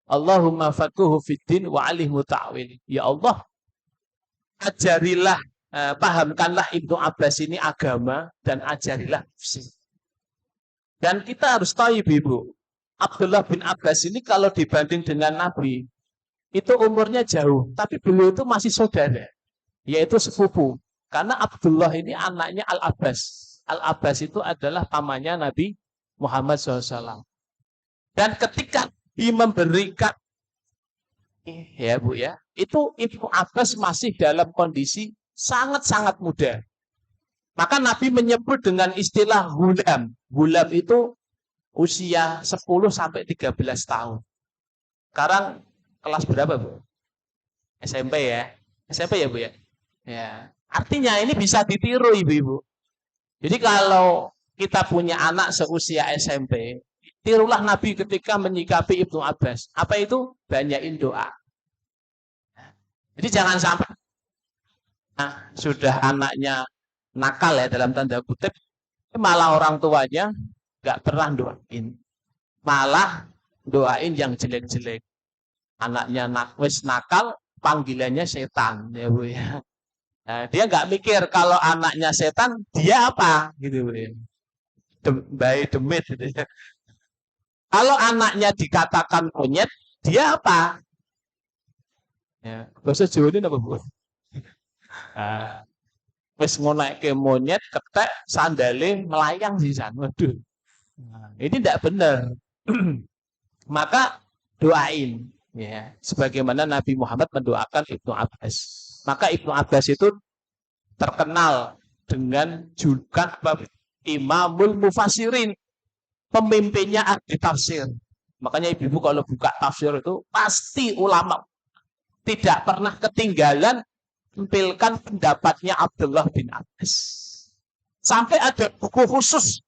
Allahumma faquhu fiddin wa alimhu ta'wil. Ya Allah, ajarilah, pahamkanlah Ibnu Abbas ini agama dan ajarilah tafsir. Dan kita harus tahu Ibu, Abdullah bin Abbas ini kalau dibanding dengan Nabi, itu umurnya jauh, tapi beliau itu masih saudara, yaitu sepupu. Karena Abdullah ini anaknya Al-Abbas. Al-Abbas itu adalah pamannya Nabi Muhammad SAW. Dan ketika dia memberikan, ya Bu ya, itu Ibnu Abbas masih dalam kondisi sangat-sangat muda. Maka Nabi menyebut dengan istilah gulam. Gulam itu usia 10 sampai 13 tahun. Sekarang kelas berapa, Bu? SMP ya? SMP ya, Bu ya? Ya. Artinya ini bisa ditiru Ibu-ibu. Jadi kalau kita punya anak seusia SMP, tirulah Nabi ketika menyikapi Ibnu Abbas. Apa itu? Banyakin doa. Jadi jangan sampai sudah anaknya nakal ya dalam tanda kutip, malah orang tuanya nggak pernah doain, malah doain yang jelek-jelek. Anaknya wis nakal, panggilannya setan ya Bu ya. Nah, dia nggak mikir kalau anaknya setan dia apa gitu Bu ya. Bayi demit gitu ya. Kalau anaknya dikatakan monyet, dia apa? Ya, bahasa Jawa ini apa Bu? Wis ngonaike monyet, ketek, sandale melayang sisan. Waduh. Nah, ini tidak benar. Maka doain ya, sebagaimana Nabi Muhammad mendoakan Ibnu Abbas. Maka Ibnu Abbas itu terkenal dengan julukan Imamul Mufassirin, pemimpinnya ahli tafsir. Makanya ibu-ibu kalau buka tafsir itu pasti ulama tidak pernah ketinggalan tampilkan pendapatnya Abdullah bin Abbas. Sampai ada buku khusus.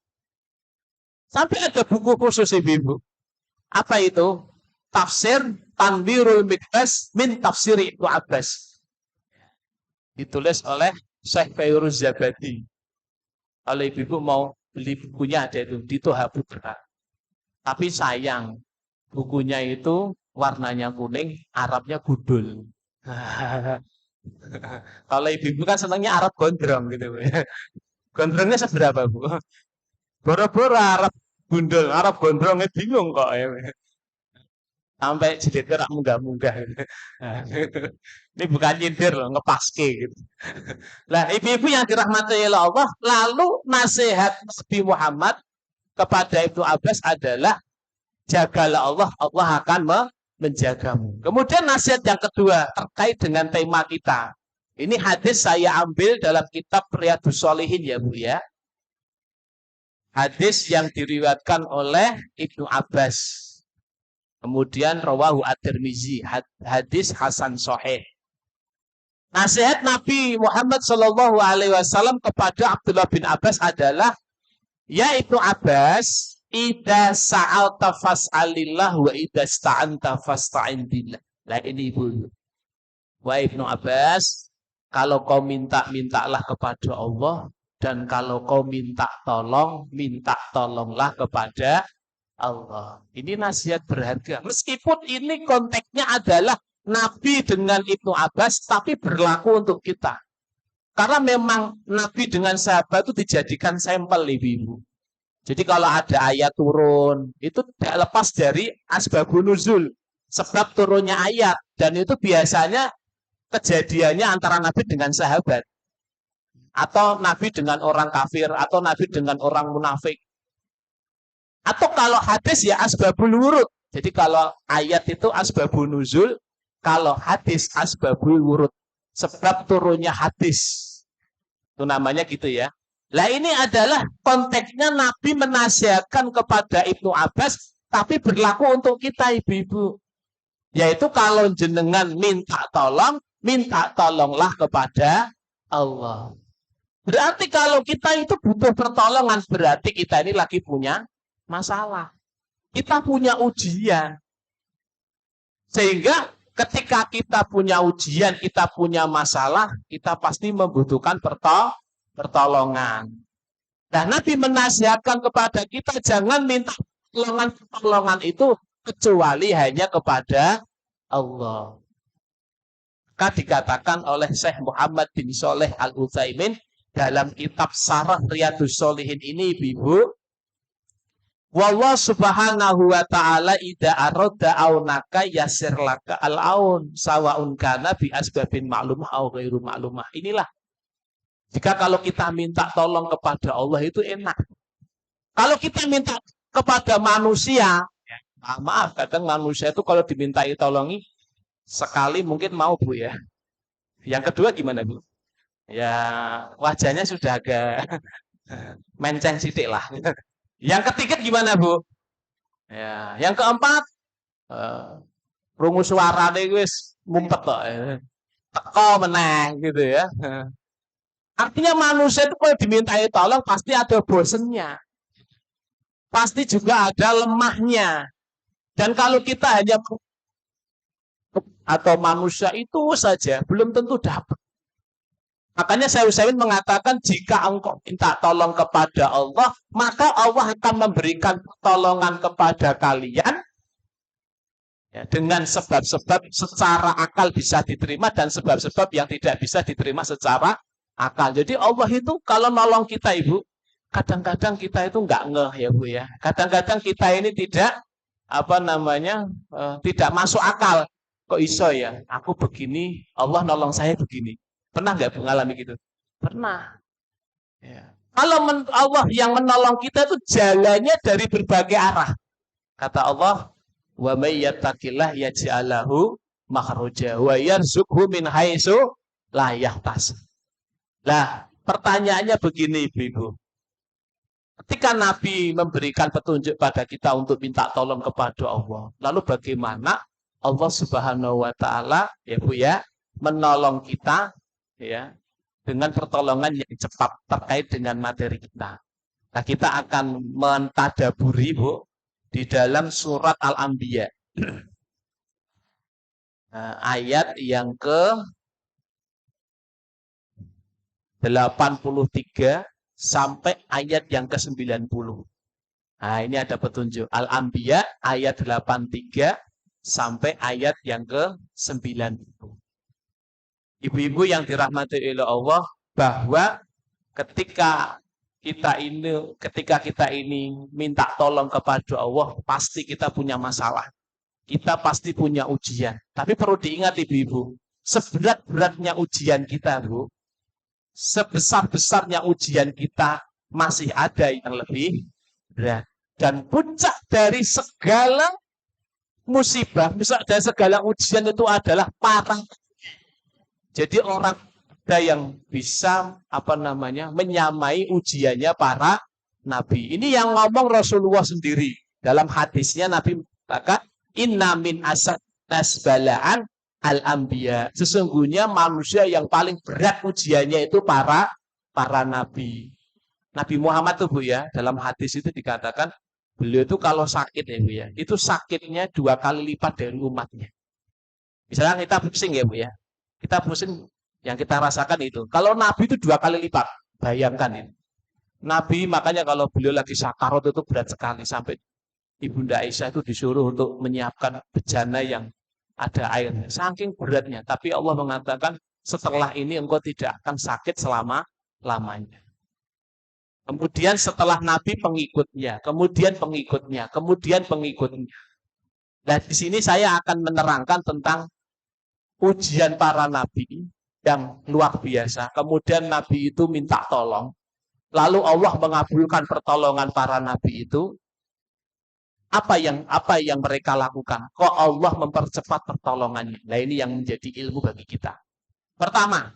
Sampai ada buku khusus ibu-ibu. Apa itu? Tafsir Tanwirul Mikbas min Tafsir Ibnu Abbas. Ditulis oleh Syekh Fairuz Zabadi. Kalau ibu-ibu mau beli bukunya ada itu di Toha Putra. Tapi sayang, bukunya itu warnanya kuning, Arabnya gudul. Kalau ibu-ibu kan senangnya Arab gondrong gitu. Gondrongnya seberapa Bu? Boro-boro Arab gundul, Arab gondrongnya bingung kok ya. Sampai jilid rak munggah-munggah. Ini bukan nyindir loh, ngepaske gitu. Nah, ibu-ibu yang dirahmati oleh Allah, lalu nasihat Nabi Muhammad kepada Ibnu Abbas adalah jagalah Allah, Allah akan menjagamu. Kemudian nasihat yang kedua terkait dengan tema kita. Ini hadis saya ambil dalam kitab Riyadhus Shalihin ya Bu ya. Hadis yang diriwayatkan oleh Ibnu Abbas. Kemudian rawahu at-Tirmizi, hadis hasan sahih. Nasihat Nabi Muhammad Shallallahu Alaihi Wasallam kepada Abdullah bin Abbas adalah, ya Ibnu Abbas, ida sa'alta fas'alillah wa ida sta'anta fasta'in billah. Lah ini Ibu. Wahai Ibnu Abbas, kalau kau minta-mintalah kepada Allah, dan kalau kau minta tolonglah kepada Allah. Ini nasihat berharga. Meskipun ini konteksnya adalah Nabi dengan Ibnu Abbas, tapi berlaku untuk kita. Karena memang Nabi dengan sahabat itu dijadikan sampel ibu-ibu. Jadi kalau ada ayat turun, itu tidak lepas dari asbabun nuzul, sebab turunnya ayat. Dan itu biasanya kejadiannya antara Nabi dengan sahabat. Atau Nabi dengan orang kafir, atau Nabi dengan orang munafik. Atau kalau hadis ya asbabul wurud. Jadi kalau ayat itu asbabun nuzul, kalau hadis asbabul wurud. Sebab turunnya hadis. Itu namanya gitu ya. Lah ini adalah konteksnya Nabi menasihatkan kepada Ibnu Abbas, tapi berlaku untuk kita ibu-ibu. Yaitu kalau jenengan minta tolonglah kepada Allah. Berarti kalau kita itu butuh pertolongan, berarti kita ini lagi punya masalah. Kita punya ujian. Sehingga ketika kita punya ujian, kita punya masalah, kita pasti membutuhkan pertolongan. Nah, Nabi menasihatkan kepada kita jangan minta pertolongan itu kecuali hanya kepada Allah. Maka dikatakan oleh Syekh Muhammad bin Shalih Al-Utsaimin dalam kitab Syarah Riyadhus Shalihin ini, Ibu, wallah subhanahu wa ta'ala idza arada aunaka yasir laka al-aun sawaun kana bi asbabin ma'lumah au ghairu ma'lumah. Inilah jika kalau kita minta tolong kepada Allah itu enak. Kalau kita minta kepada manusia, maaf, kadang manusia itu kalau dimintai tolongi sekali mungkin mau, Bu, ya. Yang kedua gimana, Bu? Ya wajahnya sudah agak menceng sidik lah. Yang ketiga gimana, Bu? Ya, yang keempat rungu suarane wis mumpet kok. Teko meneh gitu ya. Artinya manusia itu kalau dimintai tolong pasti ada bosennya. Pasti juga ada lemahnya. Dan kalau kita hanya atau manusia itu saja belum tentu dapat. Makanya Syekh Utsaimin mengatakan jika engkau minta tolong kepada Allah, maka Allah akan memberikan pertolongan kepada kalian ya, dengan sebab-sebab secara akal bisa diterima dan sebab-sebab yang tidak bisa diterima secara akal. Jadi Allah itu kalau nolong kita, Ibu, kadang-kadang kita itu nggak ngeh ya, Bu, ya. Kadang-kadang kita ini tidak tidak masuk akal. Kok iso ya? Aku begini, Allah nolong saya begini. Pernah nggak mengalami gitu? Pernah. Ya. Kalau Allah yang menolong kita itu jalannya dari berbagai arah. Kata Allah, wa may yattaqillah yaj'al lahu makhraja wa yarzuqhu min haitsu la yahtasib. Lah, pertanyaannya begini, Ibu. Ketika Nabi memberikan petunjuk pada kita untuk minta tolong kepada Allah, lalu bagaimana Allah Subhanahu wa taala ya, Bu, ya, menolong kita ya dengan pertolongan yang cepat terkait dengan materi kita. Nah, kita akan mentadaburi, Bu, di dalam surat Al-Anbiya. Ayat yang ke-83 sampai ayat yang ke-90. Nah, ini ada petunjuk. Al-Anbiya ayat 83 sampai ayat yang ke-90. Ibu-ibu yang dirahmati oleh Allah, bahwa ketika kita ini minta tolong kepada Allah, pasti kita punya masalah. Kita pasti punya ujian. Tapi perlu diingat, ibu-ibu, seberat-beratnya ujian kita, Bu, sebesar-besarnya ujian kita masih ada yang lebih berat. Dan puncak dari segala musibah, misalnya dari segala ujian itu adalah para. Jadi orang ada yang bisa menyamai ujiannya para nabi. Ini yang ngomong Rasulullah sendiri. Dalam hadisnya Nabi mengatakan, inna min asad nasbalaan al-anbiya. Sesungguhnya manusia yang paling berat ujiannya itu para nabi. Nabi Muhammad tuh, Bu, ya, dalam hadis itu dikatakan beliau itu kalau sakit ya, Bu, ya, itu sakitnya 2 kali lipat dari umatnya. Misalnya kita pusing ya, Bu, ya. Kita pusing yang kita rasakan itu. Kalau Nabi itu 2 kali lipat. Bayangkan ini. Nabi makanya kalau beliau lagi sakarat itu berat sekali. Sampai Ibunda Aisyah itu disuruh untuk menyiapkan bejana yang ada airnya. Saking beratnya. Tapi Allah mengatakan setelah ini engkau tidak akan sakit selama-lamanya. Kemudian setelah Nabi pengikutnya. Kemudian pengikutnya. Kemudian pengikutnya. Nah, di sini saya akan menerangkan tentang ujian para nabi yang luar biasa. Kemudian nabi itu minta tolong. Lalu Allah mengabulkan pertolongan para nabi itu. Apa yang mereka lakukan? Kok Allah mempercepat pertolongannya? Nah, ini yang menjadi ilmu bagi kita. Pertama,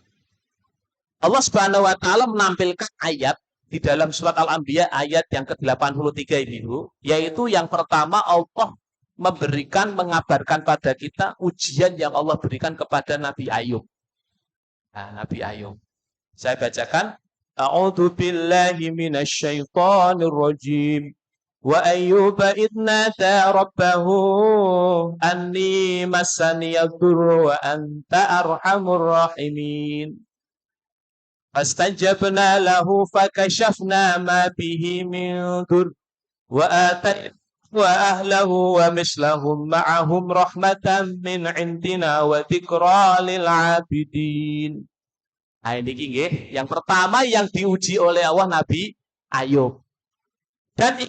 Allah Subhanahu wa taala menampilkan ayat di dalam surat Al-Anbiya ayat yang ke-83 ini, Bu, yaitu yang pertama Allah mengabarkan pada kita ujian yang Allah berikan kepada Nabi Ayub. Nah, Nabi Ayub. Saya bacakan. A'udzu billahi minasyaitonir rajim. Wa ayyuba idnata rabbahu anni massaniyadurru wa anta arhamur rahimin. Fastajabna lahu fakashafna ma bihi min dur wa atayna wa ahlahu wa mislahum ma'ahum rahmatan min indina wa dzikra lil 'abidin. Nah ini nggih, yang pertama yang diuji oleh Allah Nabi Ayub. Dan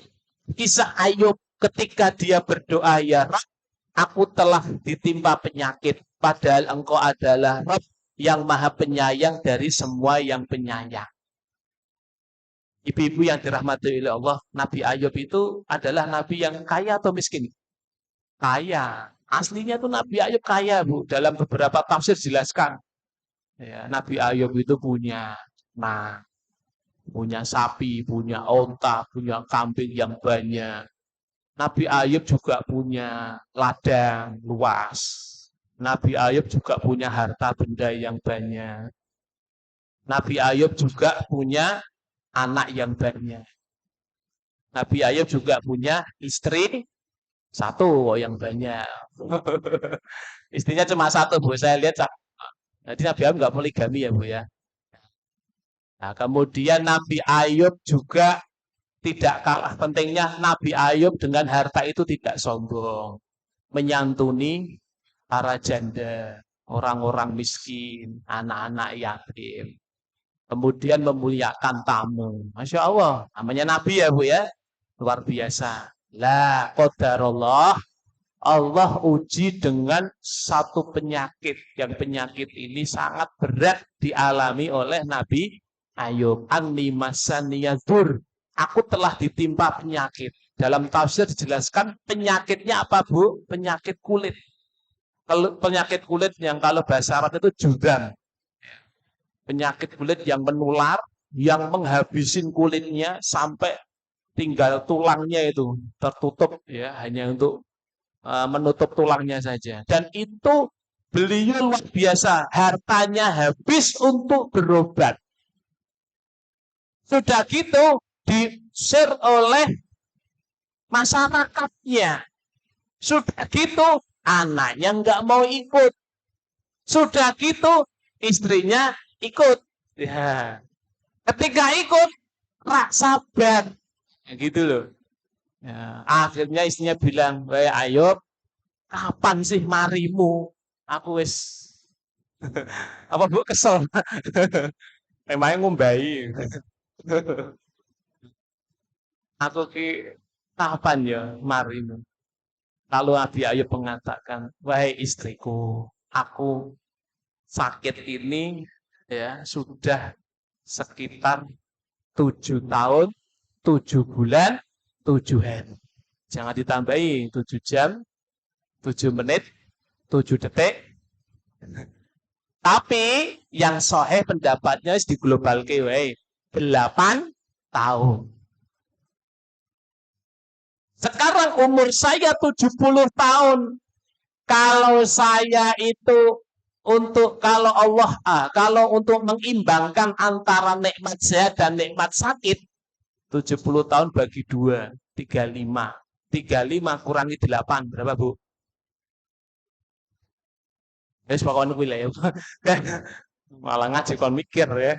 kisah Ayub ketika dia berdoa, ya Rabb, aku telah ditimpa penyakit, padahal Engkau adalah Rabb yang maha penyayang dari semua yang penyayang. Ibu-ibu yang dirahmati oleh Allah, Nabi Ayub itu adalah Nabi yang kaya atau miskin? Kaya. Aslinya tuh Nabi Ayub kaya, Bu. Dalam beberapa tafsir jelaskan. Ya, Nabi Ayub itu punya punya sapi, punya onta, punya kambing yang banyak. Nabi Ayub juga punya ladang luas. Nabi Ayub juga punya harta benda yang banyak. Nabi Ayub juga punya anak yang banyak. Nabi Ayub juga punya istri satu yang banyak. Istrinya cuma satu, Bu. Saya lihat. Jadi Nabi Ayub nggak poligami ya, Bu ya. Nah, kemudian Nabi Ayub juga tidak kalah pentingnya, Nabi Ayub dengan harta itu tidak sombong. Menyantuni para janda, orang-orang miskin, anak-anak yatim. Kemudian memuliakan tamu. Masya Allah, namanya Nabi ya, Bu ya. Luar biasa. La qadarullah, Allah uji dengan satu penyakit. Yang penyakit ini sangat berat dialami oleh Nabi Ayub. Anni masaniyadur. Aku telah ditimpa penyakit. Dalam tafsir dijelaskan penyakitnya apa, Bu? Penyakit kulit. Penyakit kulit yang kalau bahasa Arab itu judam. Penyakit kulit yang menular, yang menghabisin kulitnya sampai tinggal tulangnya itu tertutup ya, hanya untuk menutup tulangnya saja. Dan itu beliau luar biasa, hartanya habis untuk berobat. Sudah gitu di-share oleh masyarakatnya. Sudah gitu anaknya nggak mau ikut. Sudah gitu istrinya ikut. Ya. Ketika ikut, rak sabar. Ya, gitu loh. Ya, akhirnya istrinya bilang, "Wei Ayub, kapan sih marimu? Aku wis apa Bu kesel." Emangnya ngumbai. Aku ki kapan ya marimu? Lalu Nabi Ayub mengatakan, "Wahai istriku, aku sakit ini ya sudah sekitar 7 tahun, 7 bulan, 7 hari. Jangan ditambahi 7 jam, 7 menit, 7 detik. Tapi yang sahih pendapatnya di global wae 8 tahun. Sekarang umur saya 70 tahun. Kalau saya itu kalau untuk mengimbangkan antara nikmat sehat dan nikmat sakit, 70 tahun bagi 2, 35. 35 kurangi 8, berapa, Bu? Wis pokoke kuwi ya. Malah ngaji kon mikir ya.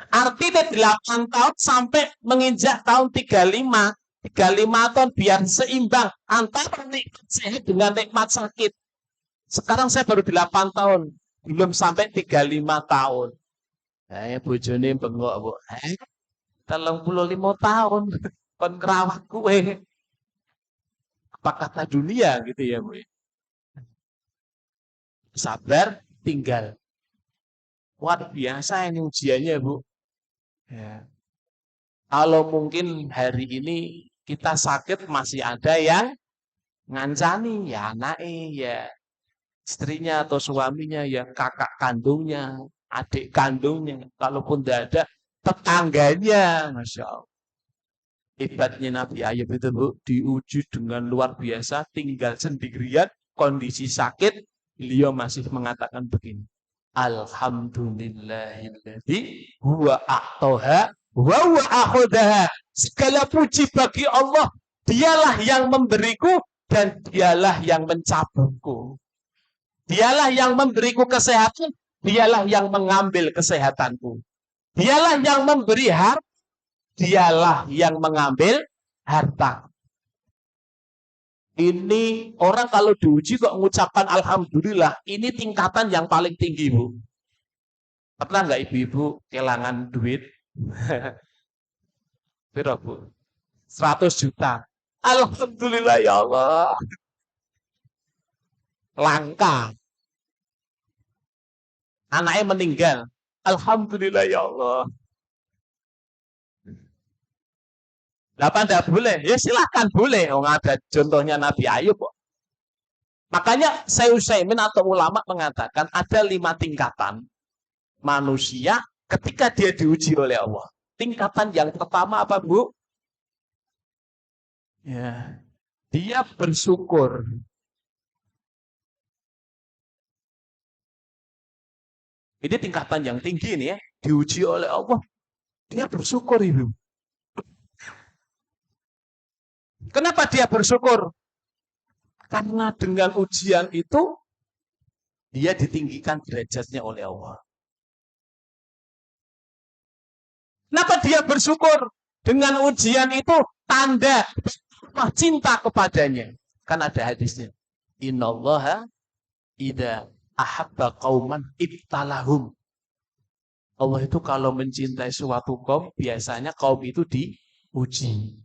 Artinya 8 tahun sampai menginjak tahun 35. 35 tahun biar seimbang antara nikmat sehat dengan nikmat sakit. Sekarang saya baru 8 tahun, belum sampai 35 tahun. Bojone bengok, Bu. 35 tahun kon kerawak kue. Apa kata dunia gitu ya, Bu? Sabar tinggal. Luar biasa ini ujiannya, Bu. Ya. Kalau mungkin hari ini kita sakit masih ada yang ngancani, ya anaknya, ya istrinya atau suaminya, ya kakak kandungnya, adik kandungnya. Kalaupun tidak ada, tetangganya, Masya Allah. Hebatnya Nabi Ayub itu, Bu, diuji dengan luar biasa, tinggal sendirian, kondisi sakit, beliau masih mengatakan begini. Alhamdulillahilladzi huwa a'toha wa huwa akhodaha. Segala puji bagi Allah, dialah yang memberiku dan dialah yang mencabutku. Dialah yang memberiku kesehatan, dialah yang mengambil kesehatanku. Dialah yang memberi harta, dialah yang mengambil harta. Ini orang kalau diuji kok mengucapkan alhamdulillah, ini tingkatan yang paling tinggi, Bu. Pernah nggak ibu-ibu kehilangan duit? Berapa, Bu? 100 juta. Alhamdulillah ya Allah. Langka. Anaknya meninggal. Alhamdulillah ya Allah. Apa enggak boleh? Ya silahkan boleh. Oh, ada contohnya Nabi Ayub kok. Makanya Syekh Utsaimin atau ulama mengatakan ada 5 tingkatan manusia ketika dia diuji oleh Allah. Tingkatan yang pertama apa, Bu? Ya, dia bersyukur. Ini tingkatan yang tinggi nih ya, diuji oleh Allah. Dia bersyukur, Ibu. Kenapa dia bersyukur? Karena dengan ujian itu dia ditinggikan derajatnya oleh Allah. Kenapa dia bersyukur? Dengan ujian itu tanda cinta kepadanya. Kan ada hadisnya. Innallaha idza ahabba qauman ibtalahum. Allah itu kalau mencintai suatu kaum, biasanya kaum itu diuji.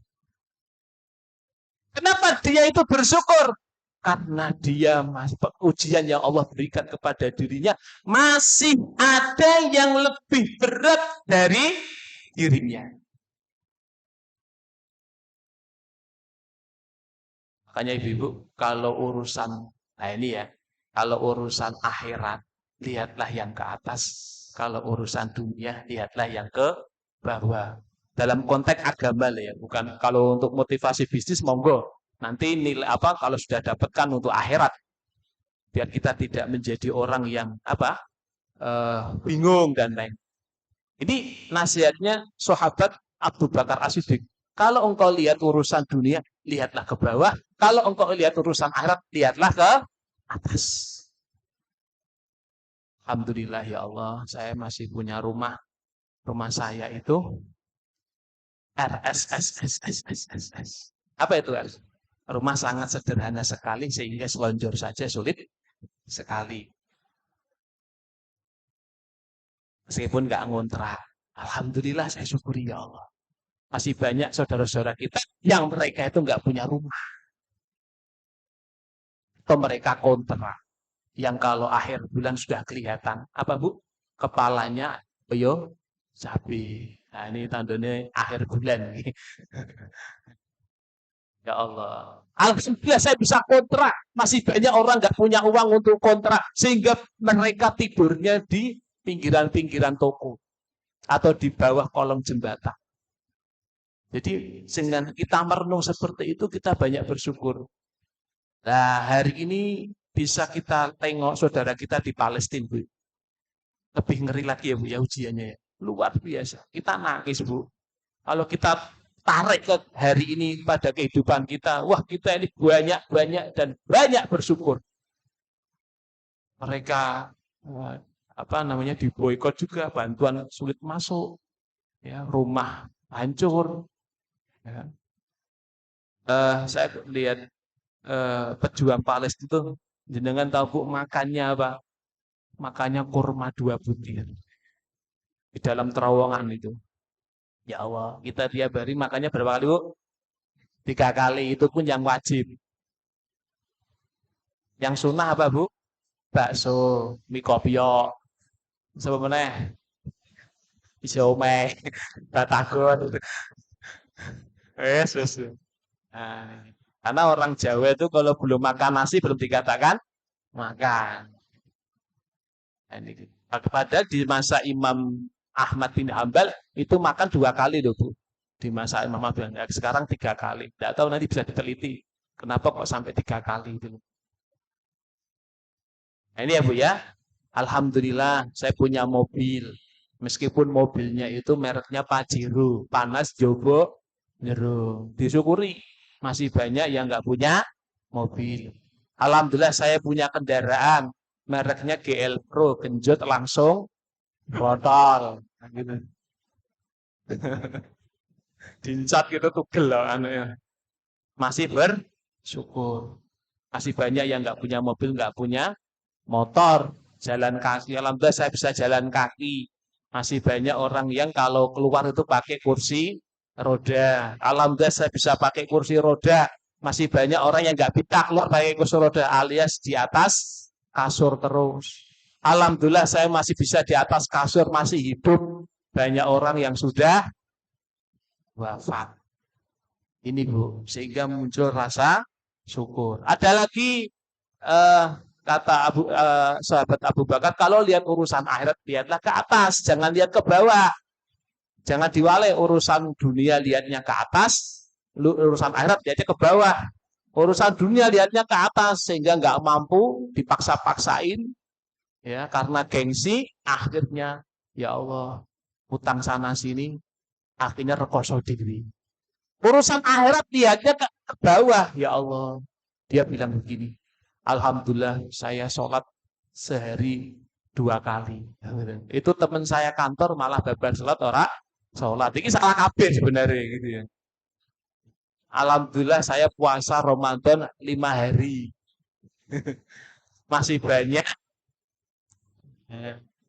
Kenapa dia itu bersyukur? Karena dia ujian yang Allah berikan kepada dirinya masih ada yang lebih berat dari dirinya. Makanya ibu-ibu, kalau urusan, nah ini ya, kalau urusan akhirat, lihatlah yang ke atas. Kalau urusan dunia, lihatlah yang ke bawah. Dalam konteks agama ya, bukan kalau untuk motivasi bisnis monggo. Nanti nilai apa kalau sudah dapatkan untuk akhirat. Biar kita tidak menjadi orang yang bingung dan lain. Ini nasihatnya sahabat Abu Bakar As-Siddiq. Kalau engkau lihat urusan dunia, lihatlah ke bawah. Kalau engkau lihat urusan akhirat, lihatlah ke atas. Alhamdulillah ya Allah, saya masih punya rumah. Rumah saya itu RSSSSSSS. Apa itu RS? Rumah sangat sederhana sekali sehingga selonjor saja sulit sekali. Meskipun nggak ngontrak. Alhamdulillah saya syukuri ya Allah. Masih banyak saudara-saudara kita yang mereka itu nggak punya rumah. Atau mereka kontrak. Yang kalau akhir bulan sudah kelihatan. Apa Bu? Kepalanya yo sapi. Nah ini tandanya akhir bulan. Ya Allah. Alhamdulillah saya bisa kontrak. Masih banyak orang nggak punya uang untuk kontrak. Sehingga mereka tidurnya di pinggiran-pinggiran toko. Atau di bawah kolong jembatan. Jadi dengan kita merenung seperti itu kita banyak bersyukur. Nah hari ini bisa kita tengok saudara kita di Palestina, Bu. Lebih ngeri lagi ya Bu ya ujiannya ya. Luar biasa. Kita nangis Bu. Kalau kita tarik ke hari ini pada kehidupan kita, wah kita ini banyak dan banyak bersyukur. Mereka diboikot juga, bantuan sulit masuk, ya rumah hancur. Ya. Saya lihat pejuang Palestina itu, jenengan tahu Bu makannya apa? Makannya kurma 2 butir di dalam terowongan itu. Ya Allah, kita tiap hari makannya berapa kali Bu? 3 kali, itu pun yang wajib. Yang sunnah apa Bu? Bakso, mie kopio, sebenarnya siomay, batagor. Yes. Nah, karena orang Jawa itu kalau belum makan nasi belum dikatakan makan. Padahal di masa Imam Ahmad bin Hambal itu makan 2 kali loh Bu. Di masa Imam Ahmad bin Hambal. Sekarang 3 kali. Tidak tahu nanti bisa diteliti. Kenapa kok sampai 3 kali itu. Nah, ini ya Bu ya. Alhamdulillah saya punya mobil. Meskipun mobilnya itu mereknya Pajero. Panas jobo jero. Disyukuri. Masih banyak yang nggak punya mobil. Alhamdulillah saya punya kendaraan. Mereknya GL Pro, genjot langsung botol. Nah, gitu. Dincat gitu tugel loh anaknya. Masih bersyukur. Masih banyak yang nggak punya mobil, nggak punya motor, jalan kaki. Alhamdulillah saya bisa jalan kaki. Masih banyak orang yang kalau keluar itu pakai kursi roda. Alhamdulillah saya bisa pakai kursi roda. Masih banyak orang yang nggak bisa keluar pakai kursi roda alias di atas kasur terus. Alhamdulillah saya masih bisa di atas kasur, masih hidup. Banyak orang yang sudah wafat. Ini Bu, sehingga muncul rasa syukur. Ada lagi kata sahabat Abu Bakar, kalau lihat urusan akhirat lihatlah ke atas, jangan lihat ke bawah. Jangan diwale urusan dunia lihatnya ke atas, urusan akhirat lihatnya ke bawah. Urusan dunia lihatnya ke atas sehingga nggak mampu dipaksa-paksain ya karena gengsi akhirnya ya Allah utang sana sini akhirnya rekoso diri. Urusan akhirat lihatnya ke bawah ya Allah. Dia bilang begini, alhamdulillah saya sholat sehari 2 kali. Itu teman saya kantor malah babar sholat. Ini salah kabeh sebenarnya gitu ya. Alhamdulillah saya puasa Ramadan 5 hari. Masih banyak.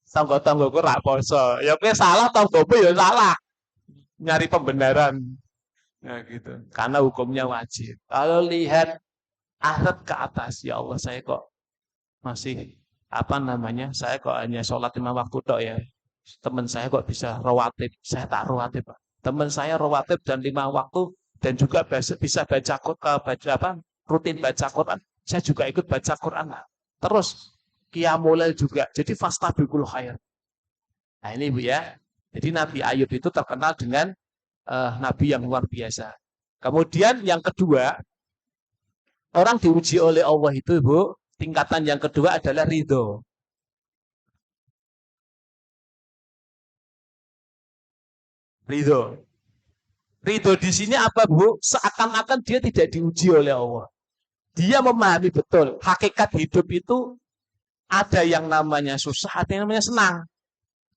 Tangga-tanggaku rak poso. Ya kowe salah tanggamu ya salah. Nyari pembenaran. Nah gitu. Karena hukumnya wajib. Kalau lihat akhirat ke atas, ya Allah saya kok masih saya kok hanya sholat 5 waktu tok ya. Teman saya kok bisa rawatib, saya tak rawatib Pak. Teman saya rawatib dan 5 waktu dan juga bisa rutin baca Quran. Saya juga ikut baca Quran. Terus qiyamul juga. Jadi fastabiqul khair. Nah ini Bu ya. Jadi Nabi Ayub itu terkenal dengan Nabi yang luar biasa. Kemudian yang kedua, orang diuji oleh Allah itu Bu, tingkatan yang kedua adalah ridho. Ridho. Ridho di sini apa Bu? Seakan-akan dia tidak diuji oleh Allah. Dia memahami betul hakikat hidup itu ada yang namanya susah, ada yang namanya senang.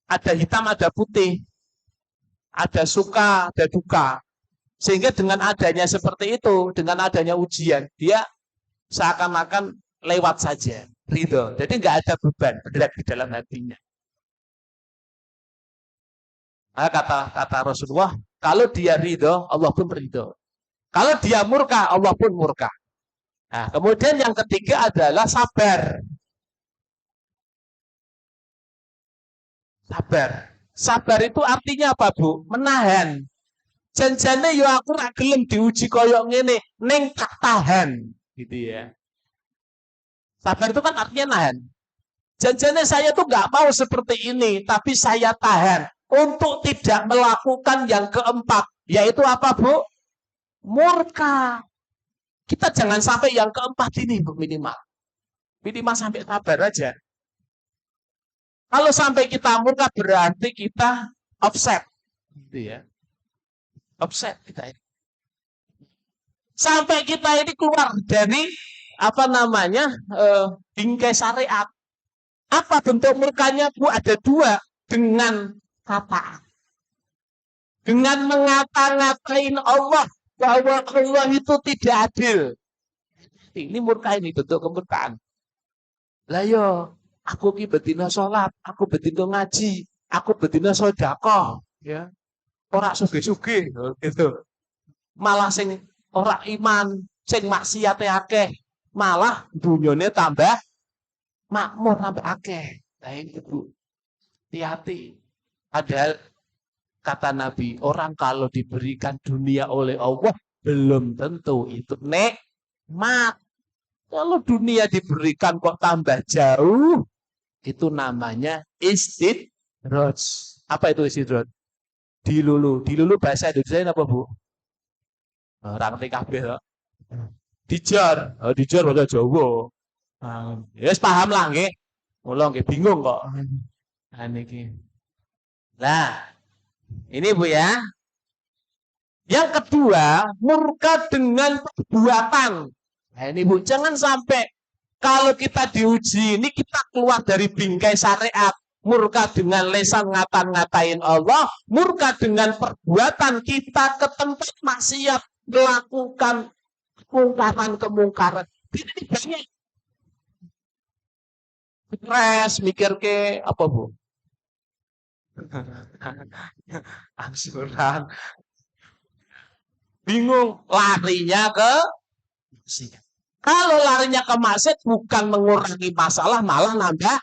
Ada hitam, ada putih. Ada suka, ada duka. Sehingga dengan adanya seperti itu, dengan adanya ujian, dia seakan-akan lewat saja. Ridho. Jadi nggak ada beban berat di dalam hatinya. Nah, kata Rasulullah, kalau dia ridho, Allah pun ridho. Kalau dia murka, Allah pun murka. Nah, kemudian yang ketiga adalah sabar. Sabar. Sabar itu artinya apa, Bu? Menahan. Janjane yo aku rak gelem diuji koyok ngene, ning tak tahan, gitu ya. Sabar itu kan artinya nahan. Janjane saya tuh nggak mau seperti ini, tapi saya tahan untuk tidak melakukan yang keempat, yaitu apa, Bu? Murka. Kita jangan sampai yang keempat ini, Bu, minimal. Minimal sampai sabar aja. Kalau sampai kita murka berarti kita offset, gitu ya. Offset kita ini. Sampai kita ini keluar dari bingkai syariat. Apa bentuk murkanya, Bu? Ada 2. Dengan kata. Dengan mengata-ngatain Allah bahwa Allah itu tidak adil. Ini murka, ini bentuk kemurkaan. Lah yo, aku ki betina sholat, aku betina ngaji, aku betina sedekah, ya. Ora sugih-sugih gitu. Malah sing ora iman, sing maksiate akeh, malah dunyane tambah makmur tambah akeh. Nah ini Bu, hati-hati. Padahal kata Nabi, orang kalau diberikan dunia oleh Allah belum tentu itu nikmat. Kalau dunia diberikan kok tambah jauh, itu namanya istidraj. Apa itu istidraj? Dilulu. Dilulu bahasa Indonesia apa, Bu? Orang ngerti kabeh kok. Dijar. Dijar bahasa Jawa. Ya paham lah nggih. Mula nggih bingung kok. Nah niki. Nah, ini Bu ya. Yang kedua, murka dengan perbuatan. Nah ini Bu, jangan sampai kalau kita diuji ini kita keluar dari bingkai syariat, murka dengan lesan ngata-ngatain Allah, murka dengan perbuatan kita ke tempat maksiat, melakukan kemungkaran. Ini banyak. Stres, mikir ke apa Bu? Angsuran. Bingung, larinya ke maksiat. Kalau larinya ke maksiat bukan mengurangi masalah, malah nambah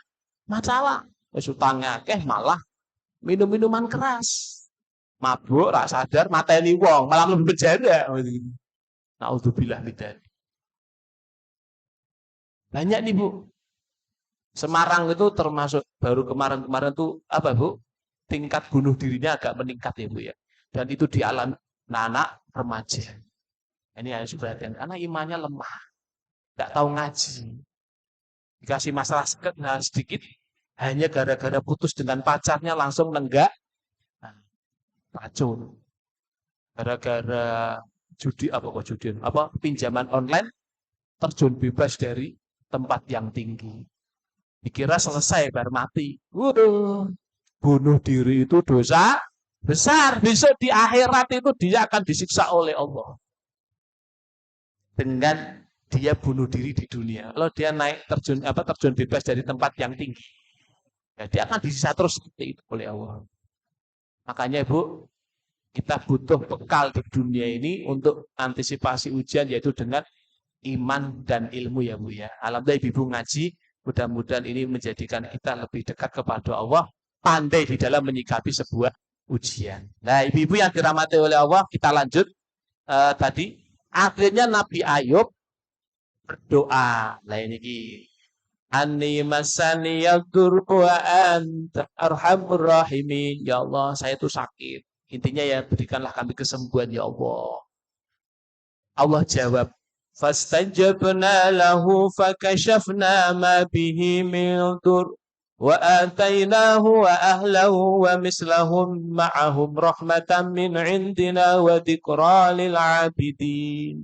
masalah. Utangnya akeh malah minum-minuman keras. Mabuk, rak sadar, mateni wong, malah belum penjara. Naudzubillah bidzalik. Banyak nih Bu. Semarang itu termasuk baru kemarin-kemarin tuh apa Bu? Tingkat bunuh dirinya agak meningkat ya Bu ya. Dan itu dialami anak remaja. Ini harus perhatian karena imannya lemah. Tidak tahu ngaji. Dikasih masalah sedikit hanya gara-gara putus dengan pacarnya langsung nenggak racun. Gara-gara judi pinjaman online terjun bebas dari tempat yang tinggi. Dikira selesai baru mati. Bunuh diri itu dosa besar. Besok di akhirat itu dia akan disiksa oleh Allah. Dengan dia bunuh diri di dunia. Kalau dia naik terjun bebas dari tempat yang tinggi. Ya, dia akan disiksa terus seperti itu oleh Allah. Makanya Bu, kita butuh bekal di dunia ini untuk antisipasi ujian yaitu dengan iman dan ilmu ya Bu ya. Alhamdulillah Ibu ngaji. Mudah-mudahan ini menjadikan kita lebih dekat kepada Allah, pandai di dalam menyikapi sebuah ujian. Nah, ibu-ibu yang dirahmati oleh Allah, kita lanjut tadi. Akhirnya Nabi Ayub berdoa. Nah ini Anni masani yadur wa anta arhamur rahimin. Ya Allah, saya itu sakit. Intinya ya berikanlah kami kesembuhan ya Allah. Allah jawab, فاستجبنا له فكشفنا ما به من ضر وآتيناه وأهله ومثلهم معهم رحمة من عندنا وذكرى للعابدين.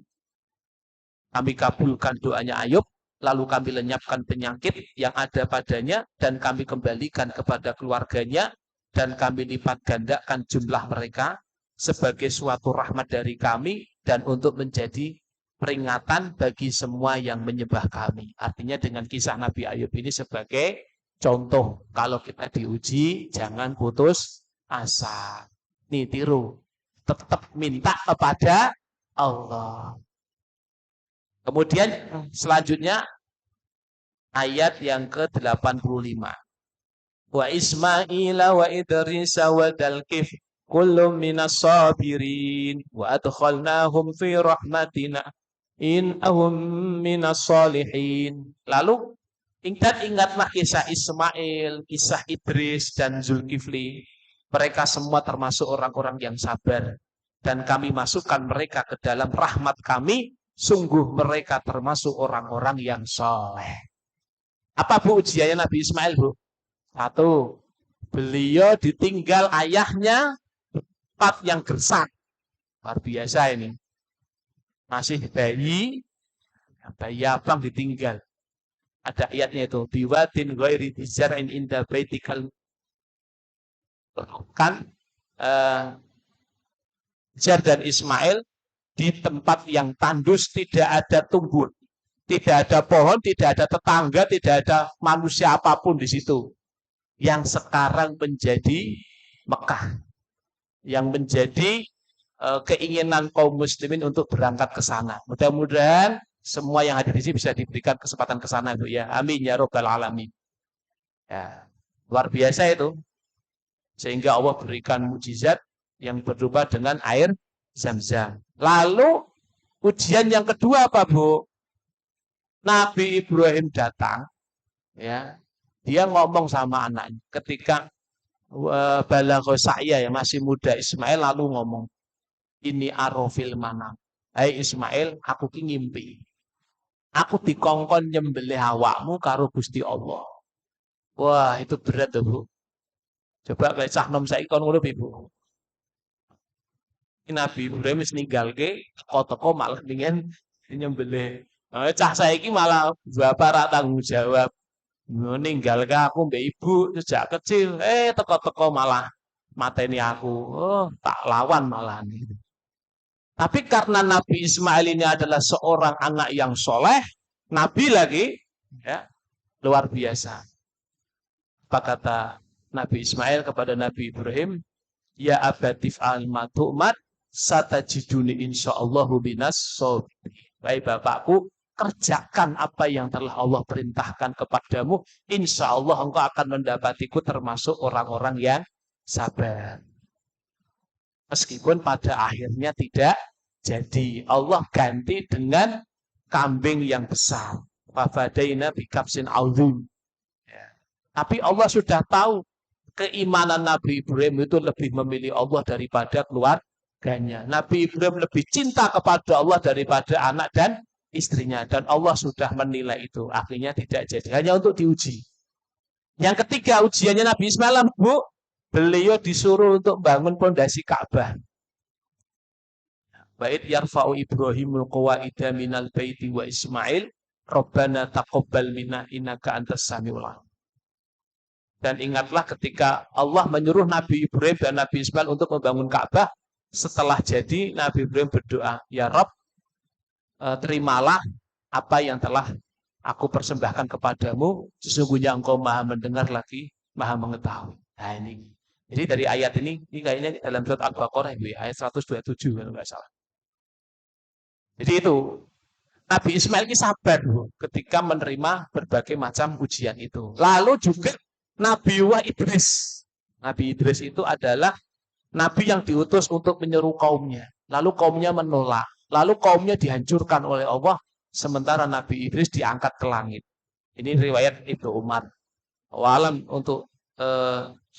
Kami kabulkan doanya Ayub, lalu kami lenyapkan penyakit yang ada padanya dan kami kembalikan kepada keluarganya dan kami lipat gandakan jumlah mereka sebagai suatu rahmat dari kami dan untuk menjadi peringatan bagi semua yang menyembah kami. Artinya dengan kisah Nabi Ayub ini sebagai contoh. Kalau kita diuji, jangan putus asa. Nih tiru. Tetap minta kepada Allah. Kemudian selanjutnya ayat yang ke-85. Wa Ismaila wa Idrisa wa Dalkif kullum minas sabirin wa adkhalnahum fi rahmatina innahum minas solihin. Lalu ingatlah kisah Ismail, kisah Idris dan Zulkifli. Mereka semua termasuk orang-orang yang sabar. Dan kami masukkan mereka ke dalam rahmat kami. Sungguh mereka termasuk orang-orang yang soleh. Apa Bu ujiannya Nabi Ismail Bu? Satu, beliau ditinggal ayahnya tempat yang gersang. Luar biasa ini. Masih bayi abang ditinggal. Ada ayatnya itu. Biwadin ghairi dzar'in inda baitikal. Kan Jar dan Ismail di tempat yang tandus, tidak ada tumbuh, tidak ada pohon, tidak ada tetangga, tidak ada manusia apapun di situ. Yang sekarang menjadi Mekah. Yang menjadi keinginan kaum muslimin untuk berangkat ke sana. Mudah-mudahan semua yang hadir di sini bisa diberikan kesempatan ke sana, Bu ya. Amin ya rabbal alamin. Ya, luar biasa itu. Sehingga Allah berikan mukjizat yang berupa dengan air Zam-Zam. Lalu ujian yang kedua apa, Bu? Nabi Ibrahim datang, ya. Dia ngomong sama anaknya ketika balagha sa'ya ya masih muda Ismail lalu ngomong, ini arofil manam. Hai Ismail, aku ki ngimpi. Aku dikongkon nyembelih awakmu karo Gusti Allah. Wah, itu berat tuh, Bu. Coba kayak cah nom saiki kon ngono Ibu. Nabi Ibrahim wis ninggalke teko-teko malah pengen nyembelih. Cah saiki malah bapak ra tanggung jawab. Ninggal aku mbak ibu sejak kecil, teko-teko malah mateni aku. Oh, tak lawan malah. Tapi karena Nabi Ismail ini adalah seorang anak yang soleh, Nabi lagi, ya, luar biasa. Apa kata Nabi Ismail kepada Nabi Ibrahim? Ya abatif al-matu'mat satajiduni insyaallahu binas sobi. Baik bapakku, kerjakan apa yang telah Allah perintahkan kepadamu. Insya Allah engkau akan mendapatiku termasuk orang-orang yang sabar. Meskipun pada akhirnya tidak jadi. Allah ganti dengan kambing yang besar. Fafadaina bikabsin auzim. Ya. Tapi Allah sudah tahu keimanan Nabi Ibrahim itu lebih memilih Allah daripada keluarganya. Nabi Ibrahim lebih cinta kepada Allah daripada anak dan istrinya. Dan Allah sudah menilai itu. Akhirnya tidak jadi. Hanya untuk diuji. Yang ketiga ujiannya Nabi Ismail, Bu. Beliau disuruh untuk bangun pondasi Ka'bah. Bait yarfa'u Ibrahimul qawaida minal baiti wa Ismail. Rabbana taqabbal minna innaka antas samiul alim. Dan ingatlah ketika Allah menyuruh Nabi Ibrahim dan Nabi Ismail untuk membangun Ka'bah, setelah jadi Nabi Ibrahim berdoa, ya Rabb, terimalah apa yang telah aku persembahkan kepadamu, sesungguhnya engkau maha mendengar lagi, maha mengetahui. Nah ini. Jadi dari ayat ini kayaknya dalam surat Al-Baqarah, ayat 127 kalau nggak salah. Jadi itu, Nabi Ismail ini sabar ketika menerima berbagai macam ujian itu. Lalu juga Nabi Idris. Nabi Idris itu adalah Nabi yang diutus untuk menyeru kaumnya. Lalu kaumnya menolak. Lalu kaumnya dihancurkan oleh Allah. Sementara Nabi Idris diangkat ke langit. Ini riwayat Ibnu Umar. Walam untuk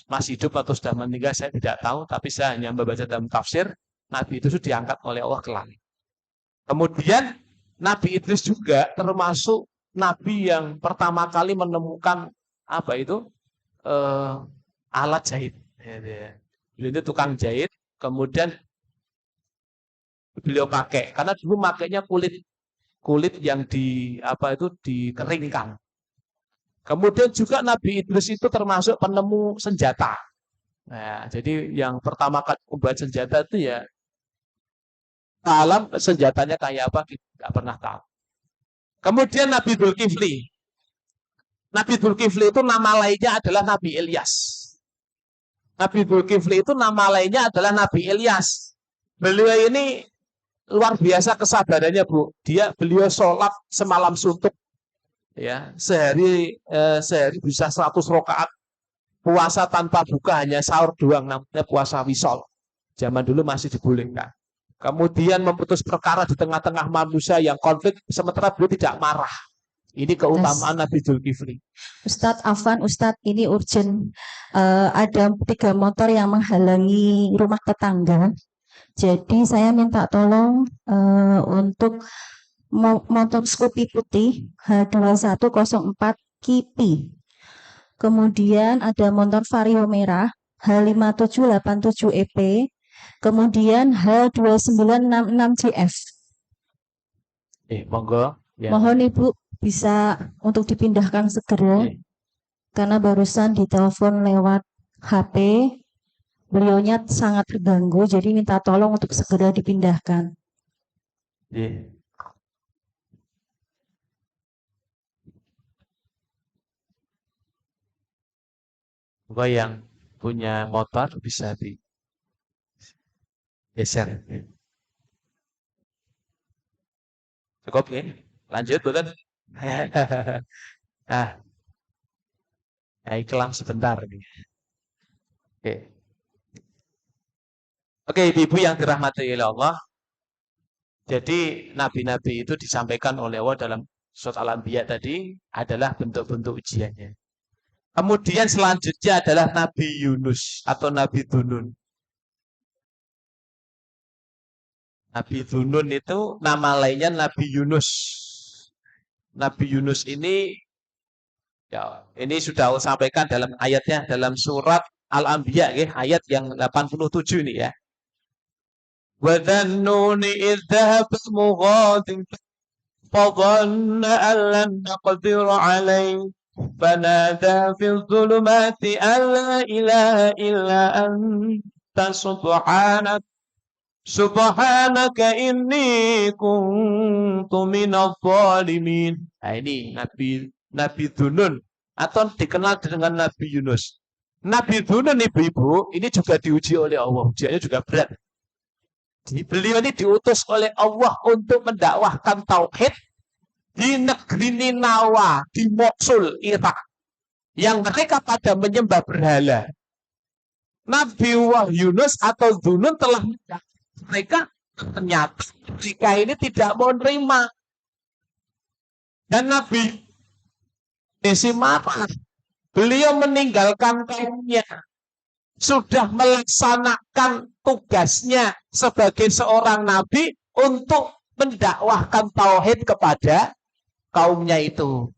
masih hidup atau sudah meninggal saya tidak tahu. Tapi saya hanya membaca dalam tafsir. Nabi itu sudah diangkat oleh Allah ke langit. Kemudian Nabi Idris juga termasuk Nabi yang pertama kali menemukan apa itu? Alat jahit. Beliau itu tukang jahit, kemudian beliau pakai karena dulu makainya kulit yang dikeringkan. Kemudian juga Nabi Idris itu termasuk penemu senjata. Nah, jadi yang pertama kali membuat senjata itu ya alam senjatanya kayak apa kita tidak pernah tahu. Kemudian Nabi Dzulkifli. Nabi Dzulkifli itu nama lainnya adalah Nabi Ilyas. Nabi Dzulkifli itu nama lainnya adalah Nabi Ilyas. Beliau ini luar biasa kesabarannya, Bu. Beliau sholat semalam suntuk. Ya, sehari bisa 100 rakaat. Puasa tanpa buka, hanya sahur doang, namanya puasa wisol. Zaman dulu masih dibolehkan. Kemudian memutus perkara di tengah-tengah manusia yang konflik, sementara beliau tidak marah. Ini keutamaan Nabi Dzulkifli. Ustadz Afan, Ustadz ini urgent. Ada 3 motor yang menghalangi rumah tetangga. Jadi saya minta tolong untuk motor Scoopy putih H2104 Kipi. Kemudian ada motor Vario merah H5787 EP. Kemudian H2966 GF. Monggo. Ya. Mohon Ibu bisa untuk dipindahkan segera. Karena barusan ditelepon lewat HP. Beliaunya sangat terganggu, jadi minta tolong untuk segera dipindahkan. Gua yang punya motor bisa digeser. Cukup ya? Lanjut, betul? Nah, iklan sebentar nih. Oke, ibu-ibu yang dirahmati oleh Allah. Jadi nabi-nabi itu disampaikan oleh Allah dalam surat Al-Anbiya tadi adalah bentuk-bentuk ujiannya. Kemudian selanjutnya adalah Nabi Yunus atau Nabi Dunun. Nabi Dunun itu nama lainnya Nabi Yunus. Nabi Yunus ini ini sudah saya sampaikan dalam ayatnya dalam surat Al-Anbiya ayat yang 87 ini ya. Wa dhannuni idh dhahaba mughadiban fa dhanna an lan naqdir alayhi Fanada fil zulumati alla ilaha illa anta subhanaka inni kuntu minadh dhalimin. Nah, ini Nabi Dzunun atau dikenal dengan Nabi Yunus. Nabi Dzunun ibu-ibu ini juga diuji oleh Allah. Ujiannya juga berat. Beliau ini diutus oleh Allah untuk mendakwahkan tauhid di negeri Ninawa, di Mosul, Irak. Yang mereka pada menyembah berhala. Nabi Yunus atau Dzunun telah mereka ternyata mereka ini tidak mau menerima. Dan Nabi Isi marah. Beliau meninggalkan kaumnya. Sudah melaksanakan tugasnya sebagai seorang nabi untuk mendakwahkan tauhid kepada kaumnya itu.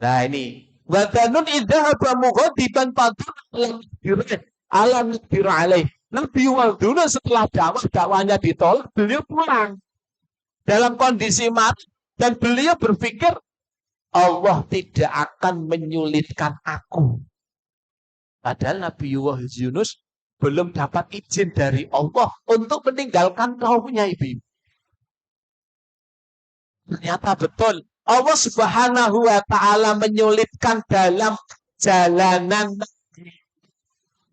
Nah ini. Wadanun idhaba mughadiban alam alaih. Nabi Walduna setelah dakwahnya ditolak, beliau pulang dalam kondisi mati dan beliau berpikir Allah tidak akan menyulitkan aku. Padahal Nabi Yunus belum dapat izin dari Allah untuk meninggalkan kaumnya ibu. Ternyata betul Allah Subhanahu wa taala menyulitkan dalam jalanan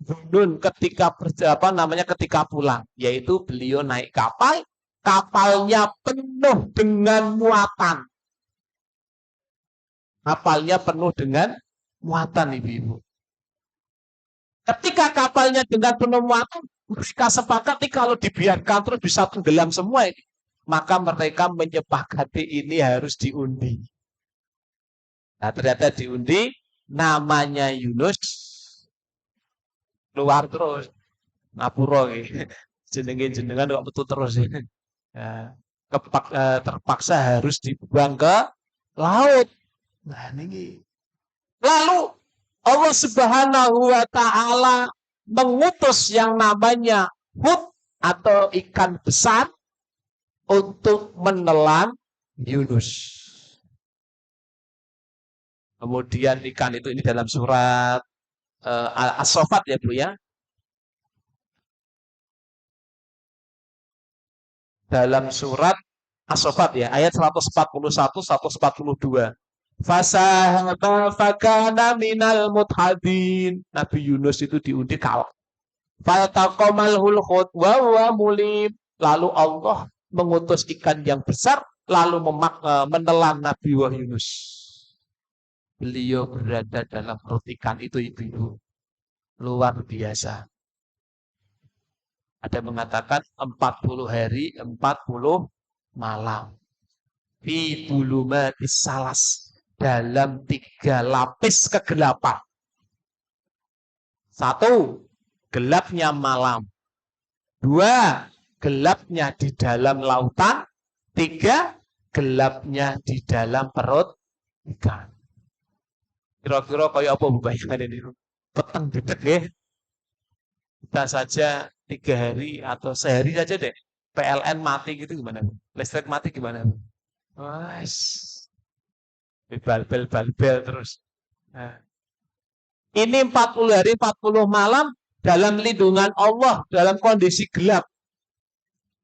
Dzunun ketika ketika pulang, yaitu beliau naik kapal, kapalnya penuh dengan muatan. Kapalnya penuh dengan muatan ibu-ibu. Ketika kapalnya dengan penuh muatan, mereka sepakati kalau dibiarkan terus bisa tenggelam semua ini. Maka mereka menyepakati ini harus diundi. Nah ternyata diundi, namanya Yunus keluar terus. Ngapura gitu. Jenengan kok betul terus ya. Terpaksa harus dibuang ke laut. Nah ini. Lalu Allah Subhanahu wa taala mengutus yang namanya Hud atau ikan besar untuk menelan Yunus. Kemudian ikan itu ini dalam surat As-Saffat ya Bu ya. Dalam surat As-Saffat ya, ayat 141 142. Fasahaba fakana minal mudhadin. Nabi Yunus itu diundi kalah. Faltaqamal hulhut wa huwa mulim. Lalu Allah mengutus ikan yang besar lalu menelan Nabi Yunus. Beliau berada dalam perut ikan itu ibu-ibu. Luar biasa. Ada mengatakan 40 hari, 40 malam. Fi bulumatis salas. Dalam 3 lapis kegelapan. 1, gelapnya malam. 2, gelapnya di dalam lautan. 3, gelapnya di dalam perut ikan. Kira-kira kayak apa bayangan ini? Peteng dedek ya. Kita saja 3 hari atau sehari saja deh. PLN mati gitu gimana? Listrik mati gimana? Balbel terus. Nah. Ini 40 hari 40 malam dalam lindungan Allah dalam kondisi gelap.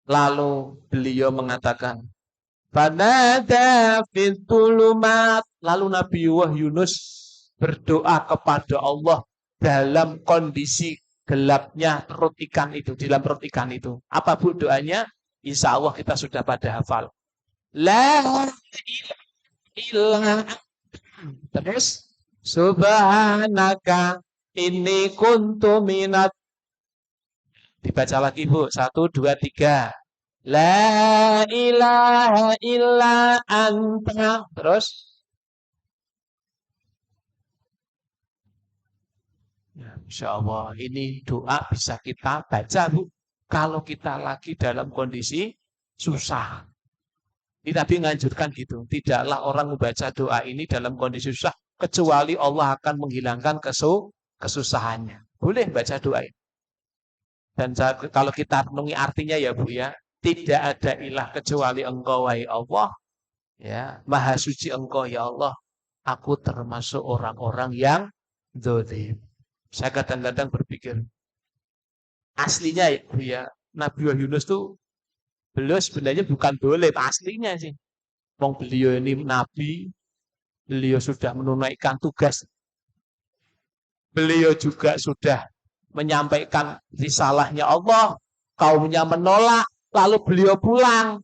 Lalu beliau mengatakan, "Fanada fitulumat." Lalu Nabi Yunus berdoa kepada Allah dalam kondisi gelapnya perut ikan itu, di dalam perut ikan itu. Apa Bu doanya? Insya Allah kita sudah pada hafal. La ilaha terus subhanaka inni kuntu minat. Dibaca lagi Bu. 1, 2, 3. La ilaha illa anta. Terus ya, Insya Allah ini doa bisa kita baca Bu. Kalau kita lagi dalam kondisi susah. Ini Nabi menganjurkan gitu. Tidaklah orang membaca doa ini dalam kondisi susah. Kecuali Allah akan menghilangkan kesusahannya. Boleh baca doa ini. Dan kalau kita renungi artinya ya Bu ya. Tidak ada ilah kecuali Engkau wahai Allah. Ya, Maha suci Engkau ya Allah. aku termasuk orang-orang yang zalim. Saya kadang-kadang berpikir, aslinya ya Nabi Yunus tuh beliau sebenarnya bukan zalim aslinya sih. Wong beliau ini nabi, beliau sudah menunaikan tugas. Beliau juga sudah menyampaikan risalahnya Allah, kaumnya menolak, lalu beliau pulang.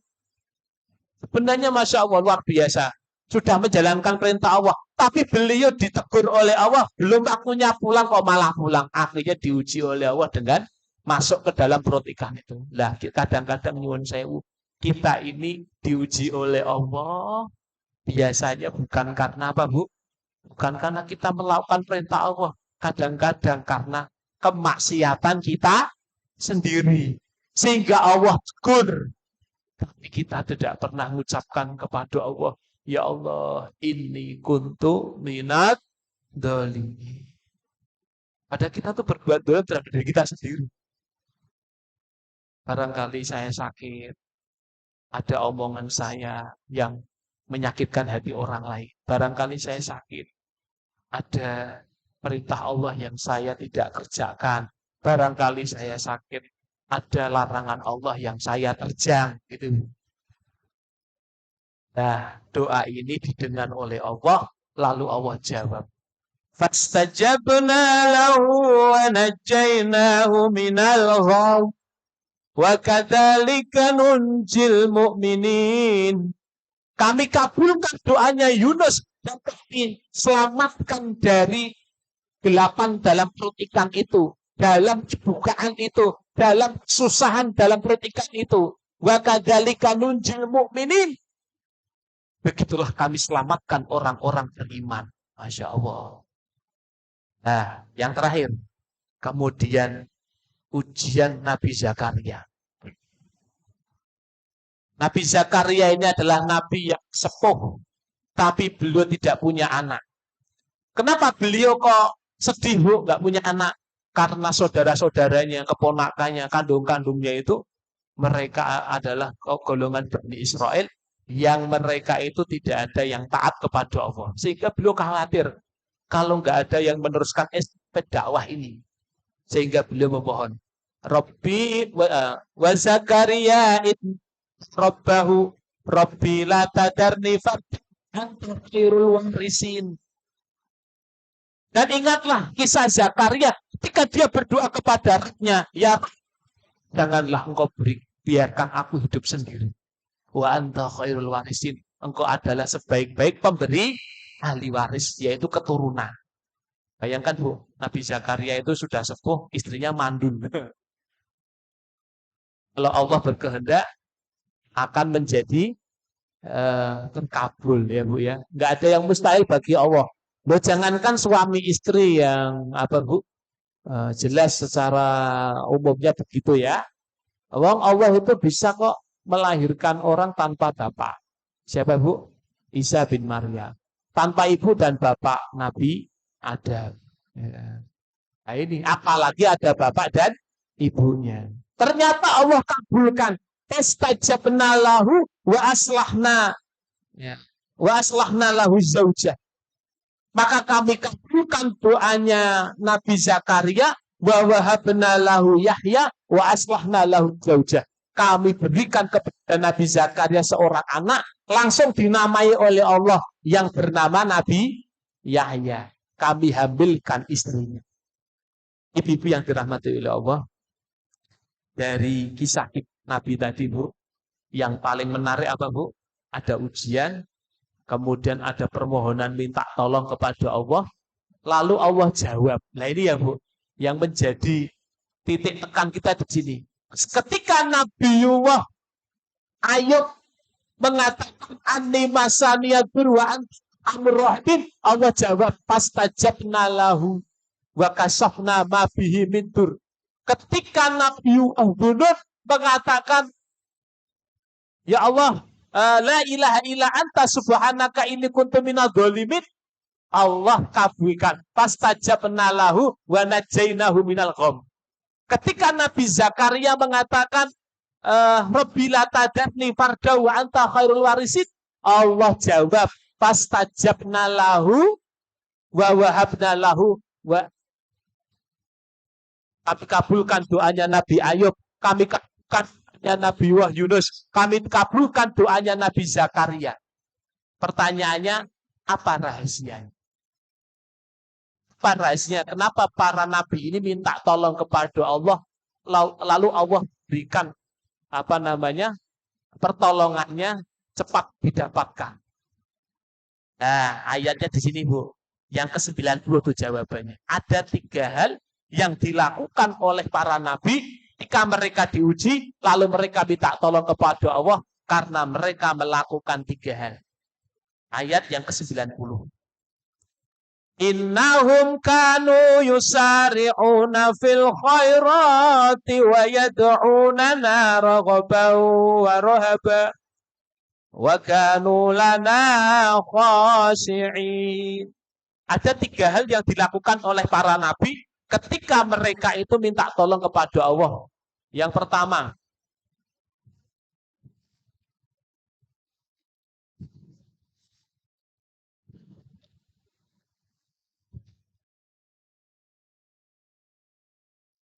Sebenarnya Masya Allah luar biasa. Sudah menjalankan perintah Allah. Tapi beliau ditegur oleh Allah. Belum waktunya pulang kok malah pulang. Akhirnya diuji oleh Allah dengan masuk ke dalam perut ikan itu. Lah kadang-kadang nyuwun sewu. Kita ini diuji oleh Allah. Biasanya bukan karena apa Bu? Bukan karena kita melakukan perintah Allah. Kadang-kadang karena kemaksiatan kita sendiri. Sehingga Allah tegur. Tapi kita tidak pernah mengucapkan kepada Allah, ya Allah, ini kuntu minat dolimi. Padahal kita tuh berbuat dolim terhadap diri kita sendiri. Barangkali saya sakit, ada omongan saya yang menyakitkan hati orang lain. Barangkali saya sakit, ada perintah Allah yang saya tidak kerjakan. Barangkali saya sakit, ada larangan Allah yang saya terjang. Gitu. Nah, doa ini didengar oleh Allah, lalu Allah jawab. Fastajabna lahu wa najjaynahu minal gham wa kadzalika nunjil mu'minin. Kami kabulkan doanya Yunus dan kami selamatkan dari gelapan dalam perut ikan itu, dalam bukaan itu, dalam kesusahan dalam perut ikan itu. Wa kadzalika nunjil mu'minin. Begitulah kami selamatkan orang-orang beriman. Masya Allah. Nah, yang terakhir. Kemudian ujian Nabi Zakaria. Nabi Zakaria ini adalah Nabi yang sepuh. Tapi beliau tidak punya anak. Kenapa beliau kok sedih Bu, gak punya anak? Karena saudara-saudaranya, keponakannya, kandung-kandungnya itu, mereka adalah golongan Bani Israel yang mereka itu tidak ada yang taat kepada Allah. Sehingga beliau khawatir kalau nggak ada yang meneruskan dakwah ini. Sehingga beliau memohon, Rabbi wa Zakaria Rabbahu Rabbi la tadarni fa'anta khairul warisin. Dan ingatlah kisah Zakaria ketika dia berdoa kepada Rabbnya, ya janganlah engkau biarkan aku hidup sendiri. Wa anta khairul warisin. Engkau adalah sebaik-baik pemberi ahli waris, yaitu keturunan. Bayangkan Bu, Nabi Zakaria itu sudah sepuh, istrinya mandul. Kalau Allah berkehendak, akan menjadi terkabul ya Bu ya. Nggak ada yang mustahil bagi Allah. Loh, jangankan suami istri yang apa Bu, jelas secara umumnya begitu ya. Allah itu bisa kok melahirkan orang tanpa bapak. Siapa Bu? Isa bin Maryam. Tanpa ibu dan bapak Nabi Adam. Ya. Nah ini, apalagi ada bapak dan ibunya. Ternyata Allah kabulkan. Istajabna lahu wa aslahna. Ya. Wa aslahna lahu zaujah. Maka kami kabulkan doanya Nabi Zakaria. Wa wahabna lahu Yahya wa aslahna lahu zaujah. Kami berikan kepada Nabi Zakaria seorang anak, langsung dinamai oleh Allah yang bernama Nabi Yahya. Kami hamilkan istrinya. Ibu-ibu yang dirahmati oleh Allah, dari kisah Nabi tadi Bu, yang paling menarik apa Bu? Ada ujian, kemudian ada permohonan minta tolong kepada Allah, lalu Allah jawab. Nah ini ya Bu, yang menjadi titik tekan kita di sini. Ketika Nabiullah Ayub mengatakan anni masaniyat wa amrohdin, Allah jawab pastajabna lahu wa kasafna ma bihi min dur. Ketika Nabiullah Yunus mengatakan, ya Allah, la ilaha illa anta subhanaka inni kuntu minadh dhalimin, Allah kabulkan pastajabna lahu wa najainahu minal gham. Ketika Nabi Zakaria mengatakan Rabbi la tadarni farda wa anta khairul warisin, Allah jawab Fastajabna lahu wa wahabna lahu wa kami kabulkan doanya Nabi Ayub, kami kabulkan doanya Nabi Yunus, kami kabulkan doanya Nabi Zakaria. Pertanyaannya, apa rahasianya? Apa rahasianya? Kenapa para nabi ini minta tolong kepada Allah, lalu Allah berikan pertolongannya cepat didapatkan. Nah, ayatnya di sini, Bu. Yang ke-90 itu jawabannya. Ada 3 hal yang dilakukan oleh para nabi ketika mereka diuji, lalu mereka minta tolong kepada Allah karena mereka melakukan 3 hal. Ayat yang ke-90. Innahum kanu yusari'una fil khairati wa yad'unana raghaban wa rahaba wa kanu lana khashi'in. Ada 3 hal yang dilakukan oleh para nabi ketika mereka itu minta tolong kepada Allah. Yang pertama,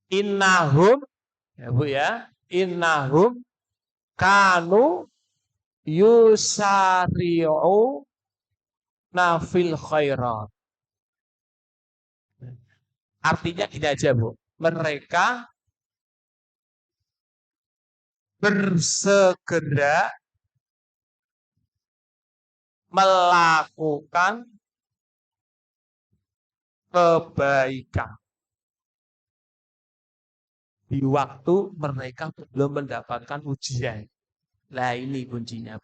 innahum, ya Bu ya, innahum kanu yusari'u nafil khairat. Artinya gini aja, Bu. Mereka bersegera melakukan kebaikan di waktu mereka belum mendapatkan ujian. Nah, ini kuncinya.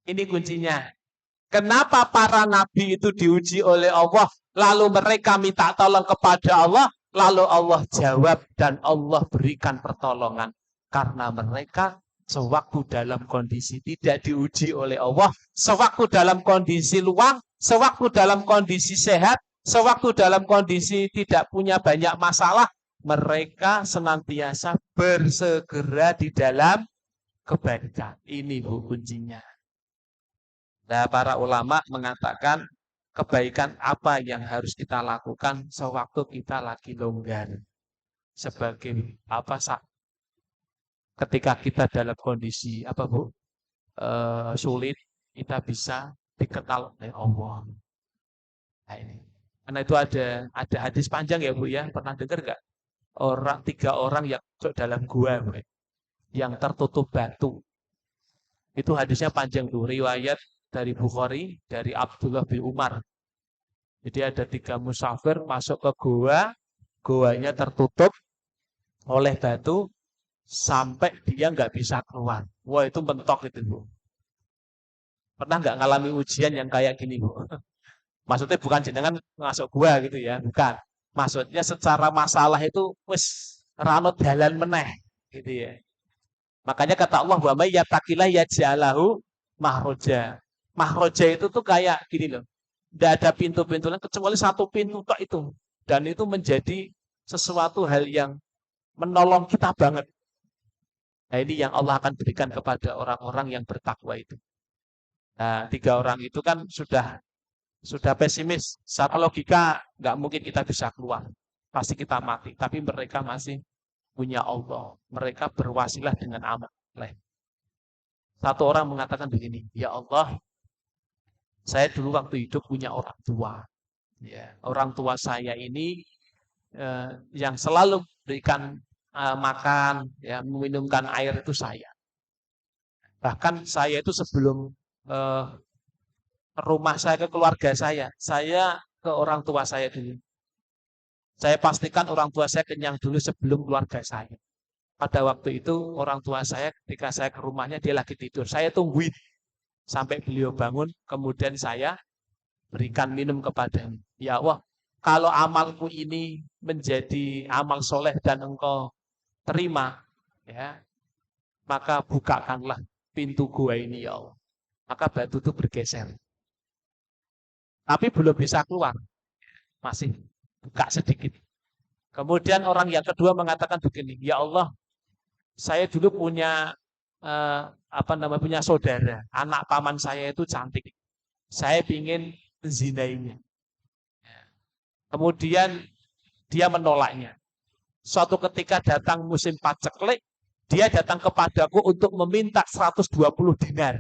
Ini kuncinya. Kenapa para nabi itu diuji oleh Allah, lalu mereka minta tolong kepada Allah, lalu Allah jawab dan Allah berikan pertolongan. Karena mereka sewaktu dalam kondisi tidak diuji oleh Allah, sewaktu dalam kondisi luang, sewaktu dalam kondisi sehat, sewaktu dalam kondisi tidak punya banyak masalah, mereka senantiasa bersegera di dalam kebaikan. Ini Bu kuncinya. Nah, para ulama mengatakan kebaikan apa yang harus kita lakukan sewaktu kita lagi longgar. Sebagai ketika kita dalam kondisi Bu? Sulit, kita bisa dikenal oleh Allah. Nah, ini. Karena itu ada hadis panjang ya Bu ya. Pernah dengar nggak? 3 orang yang masuk dalam gua yang tertutup batu. Itu hadisnya panjang tuh, riwayat dari Bukhari, dari Abdullah bin Umar. Jadi ada 3 musafir masuk ke goanya tertutup oleh batu sampai dia nggak bisa keluar. Wah, itu mentok itu, Bu. Pernah nggak ngalami ujian yang kayak gini, Bu? Maksudnya bukan jenengan masuk gua gitu ya, bukan. Maksudnya secara masalah itu wis ranut dalan meneh gitu ya. Makanya kata Allah, wa may yattaqillah yaj'alahu mahroja. Mahroja itu tuh kayak gini loh. Tidak ada pintu-pintu lain kecuali 1 pintu tok itu. Dan itu menjadi sesuatu hal yang menolong kita banget. Nah, ini yang Allah akan berikan kepada orang-orang yang bertakwa itu. Nah, 3 orang itu kan sudah pesimis. Secara logika nggak mungkin kita bisa keluar. Pasti kita mati. Tapi mereka masih punya Allah. Mereka berwasilah dengan amal. 1 orang mengatakan begini, ya Allah, saya dulu waktu hidup punya orang tua. Ya, orang tua saya ini yang selalu berikan makan, ya, meminumkan air itu saya. Bahkan saya itu sebelum rumah saya ke keluarga saya ke orang tua saya dulu. Saya pastikan orang tua saya kenyang dulu sebelum keluarga saya. Pada waktu itu orang tua saya ketika saya ke rumahnya dia lagi tidur. Saya tungguin sampai beliau bangun, kemudian saya berikan minum kepadanya. Ya Allah, kalau amalku ini menjadi amal soleh dan engkau terima, ya, maka bukakanlah pintu gua ini ya Allah. Maka batu itu bergeser. Tapi belum bisa keluar. Masih buka sedikit. Kemudian orang yang kedua mengatakan begini, ya Allah, saya dulu punya punya saudara, anak paman saya itu cantik. Saya ingin menzinainya. Kemudian dia menolaknya. Suatu ketika datang musim paceklik, dia datang kepadaku untuk meminta 120 dinar.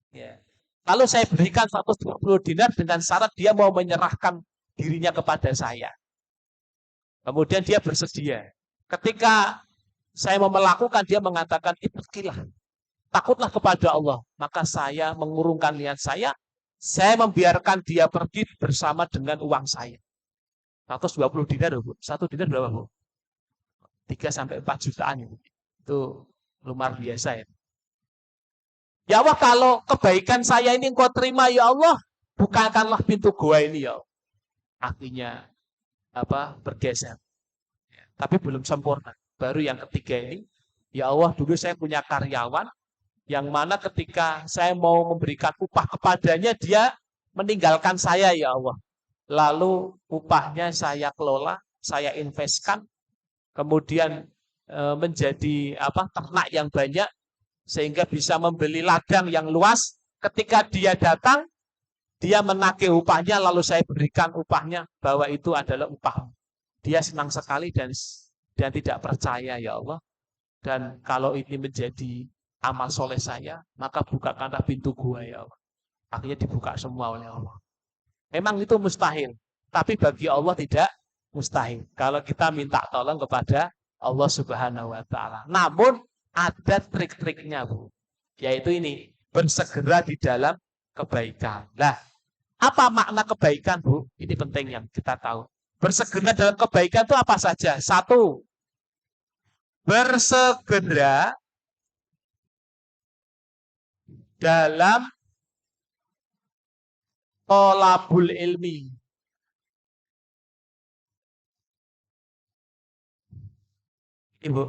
Ya. Lalu saya berikan 120 dinar dengan syarat dia mau menyerahkan dirinya kepada saya. Kemudian dia bersedia. Ketika saya mau melakukan, dia mengatakan, ittaqilah, takutlah kepada Allah. Maka saya mengurungkan niat saya membiarkan dia pergi bersama dengan uang saya. 120 dinar, Bu. 1 dinar berapa, Bu? 3-4 jutaan. Itu luar biasa ya. Ya Allah, kalau kebaikan saya ini engkau terima, ya Allah, bukakanlah pintu gua ini, ya Allah. Akhirnya bergeser. Tapi belum sempurna. Baru yang ketiga ini, ya Allah, dulu saya punya karyawan yang mana ketika saya mau memberikan upah kepadanya, dia meninggalkan saya, ya Allah. Lalu upahnya saya kelola, saya investkan, kemudian menjadi ternak yang banyak, sehingga bisa membeli ladang yang luas. Ketika dia datang, dia menagih upahnya, lalu saya berikan upahnya bahwa itu adalah upah. Dia senang sekali dan tidak percaya, ya Allah. Dan kalau ini menjadi amal soleh saya, maka bukakanlah pintu gua, ya Allah. Akhirnya dibuka semua oleh Allah. Memang itu mustahil, tapi bagi Allah tidak mustahil. Kalau kita minta tolong kepada Allah Subhanahu wa Ta'ala. Namun ada trik-triknya, Bu. Yaitu ini, bersegera di dalam kebaikan. Nah, apa makna kebaikan, Bu? Ini penting yang kita tahu. Bersegera dalam kebaikan itu apa saja? 1, bersegera dalam thalabul ilmi. Ibu,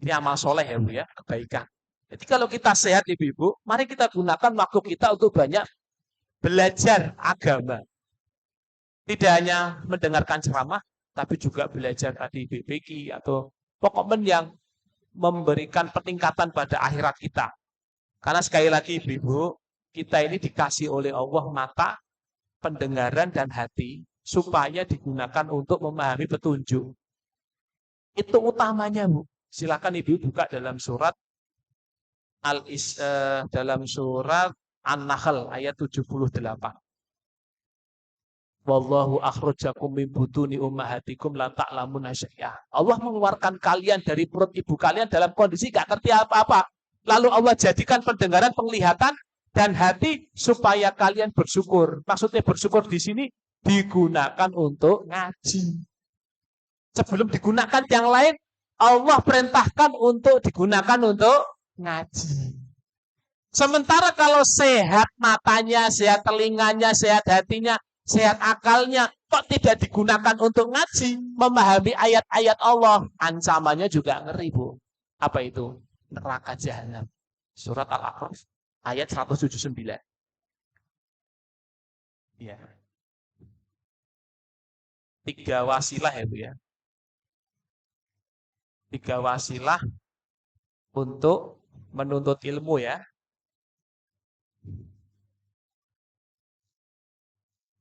ini amal soleh ya, Bu, ya, kebaikan. Jadi kalau kita sehat, Ibu-ibu, mari kita gunakan waktu kita untuk banyak belajar agama. Tidak hanya mendengarkan ceramah, tapi juga belajar tadi BPQ atau pokoknya yang memberikan peningkatan pada akhirat kita. Karena sekali lagi, Ibu, kita ini dikasih oleh Allah mata, pendengaran, dan hati, supaya digunakan untuk memahami petunjuk. Itu utamanya, Bu. Silakan Ibu buka dalam surat dalam surat An-Nahl ayat 78. Wallahu akhrajakum min butuni ummahatikum la ta'lamuna syai'a. Allah mengeluarkan kalian dari perut ibu kalian dalam kondisi gak ngerti apa-apa. Lalu Allah jadikan pendengaran, penglihatan, dan hati supaya kalian bersyukur. Maksudnya bersyukur di sini digunakan untuk ngaji. Sebelum digunakan yang lain, Allah perintahkan untuk digunakan untuk ngaji. Sementara kalau sehat matanya, sehat telinganya, sehat hatinya, sehat akalnya, kok tidak digunakan untuk ngaji, memahami ayat-ayat Allah, ancamannya juga ngeri, Bu. Apa itu? Neraka jahanam. Surat Al-A'raf ayat 179. Ya. 3 wasilah ya, Bu, ya. 3 wasilah untuk menuntut ilmu, ya.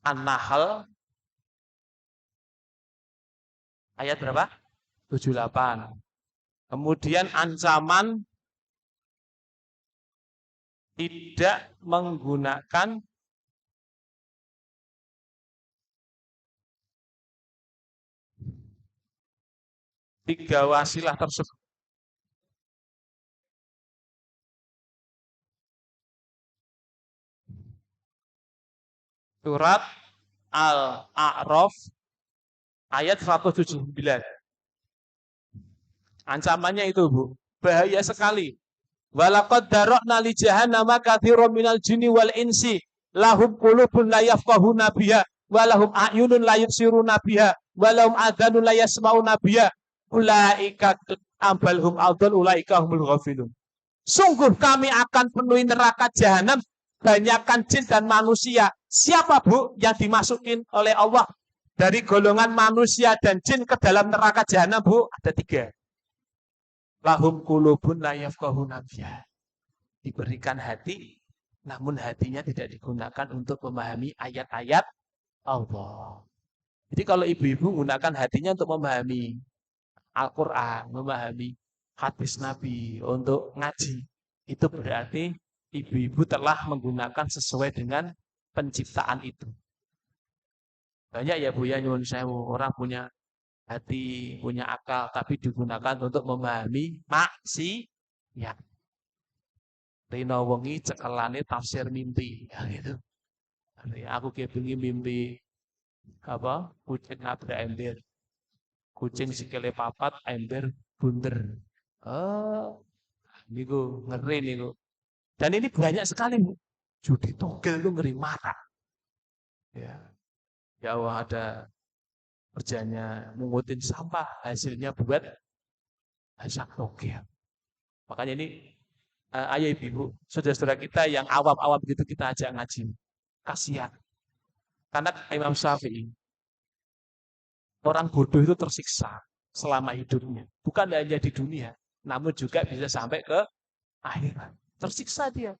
An-Nahl ayat berapa? 78. Kemudian ancaman tidak menggunakan tiga wasilah tersebut. Surat Al-A'raf ayat 179. Ancamannya itu, Bu, bahaya sekali. Walaqad dara'na li jahannama katsiran minal jinni wal insi lahum qulubun la yafqahuna biha wa lahum a'yunun la yubsiruna biha wa lahum adhanun la yasma'una biha ulaika ambalhum adall ulaika humul ghafilun. Sungguh kami akan penuhi neraka jahanam banyakkan jin dan manusia. Siapa, Bu, yang dimasukin oleh Allah Dari golongan manusia dan jin ke dalam neraka jahanam, Bu, ada 3. Lahum qulubun la yafqahuna biha. Diberikan hati, namun hatinya tidak digunakan untuk memahami ayat-ayat Allah. Jadi kalau ibu-ibu gunakan hatinya untuk memahami Al-Quran, memahami hadis Nabi, untuk ngaji, itu berarti ibu-ibu telah menggunakan sesuai dengan penciptaan itu. Banyak ya Bu ya, nyuwun sewu, orang punya hati, punya akal, tapi digunakan untuk memahami maksiat. Rino wengi cekelane tafsir mimpi, ya gitu. Aku kepengi mimpi apa? Kucing nabrak ember. Kucing sikile papat, ember bunder. Oh, niku ngeri niku. Dan ini banyak sekali, Bu. Judi togel itu ngeri marah. Ya. Ya Allah, ada kerjanya mengutin sampah, hasilnya buat hasak togel. Makanya ini ayo ibu, saudara-saudara kita yang awam-awam gitu kita ajak ngaji. Kasihan. Karena Imam Syafi'i, orang bodoh itu tersiksa selama hidupnya. Bukan hanya di dunia, namun juga bisa sampai ke akhirat. Tersiksa dia.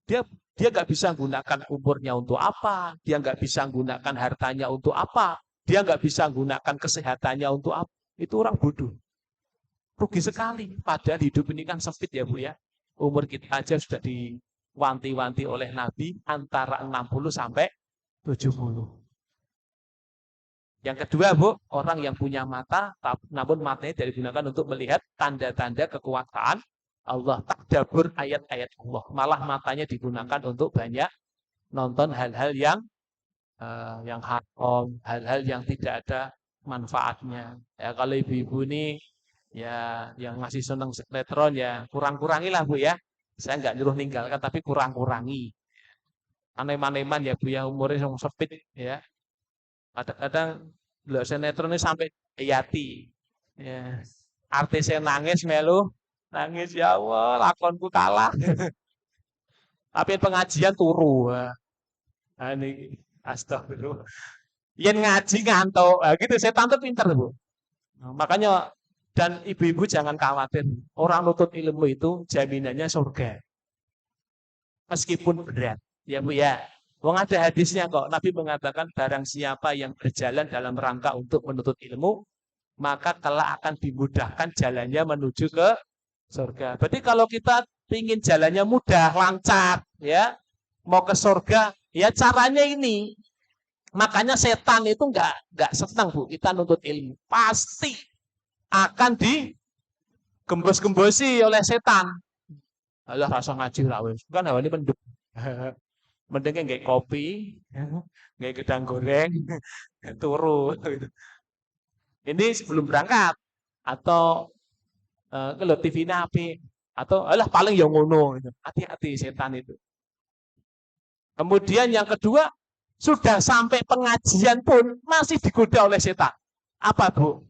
Dia dia nggak bisa gunakan umurnya untuk apa, dia nggak bisa gunakan hartanya untuk apa, dia nggak bisa gunakan kesehatannya untuk apa. Itu orang bodoh. Rugi sekali. Padahal hidup ini kan sempit ya Bu ya. Umur kita aja sudah diwanti-wanti oleh Nabi antara 60 sampai 70. Yang kedua, Bu, orang yang punya mata, namun matanya tidak digunakan untuk melihat tanda-tanda kekuasaan Allah, tadabbur ayat-ayat Allah. Malah matanya digunakan untuk banyak nonton hal-hal yang haram, hal-hal yang tidak ada manfaatnya. Ya kalau ibu-ibu ini ya yang masih senang sinetron ya kurang-kurangilah Bu ya. Saya nggak nyuruh ninggalkan tapi kurang-kurangi. Aneman-aneman ya Bu ya, umurnya sempit ya. Kadang-kadang lho sinetron ini sampai yati. Ya. Artisnya nangis melu, nangis ya Allah, lakonku kalah. Tapi pengajian turu. Nah, ini astagfirullah. Yen ngaji ngantuk. Nah, gitu setan tuh pinter, Bu. Nah, makanya dan ibu-ibu jangan khawatir. Orang nutut ilmu itu jaminannya surga. Meskipun berat. Ya Bu ya. Wong ada hadisnya kok. Nabi mengatakan barang siapa yang berjalan dalam rangka untuk menuntut ilmu, maka kelak akan dimudahkan jalannya menuju ke surga. Berarti kalau kita ingin jalannya mudah, lancar, ya, mau ke surga, ya caranya ini. Makanya setan itu nggak senang Bu kita nuntut ilmu. Pasti akan digembos-gembosi oleh setan. Alah rasa ngaji rawes. Kan ini mendung. Mendingnya nggak kopi, nggak gedang goreng, turu. Ini sebelum berangkat atau kalau TV-nya api atau alah paling yang ngono. Hati-hati setan itu. Kemudian yang kedua, sudah sampai pengajian pun masih digoda oleh setan. Apa Bu?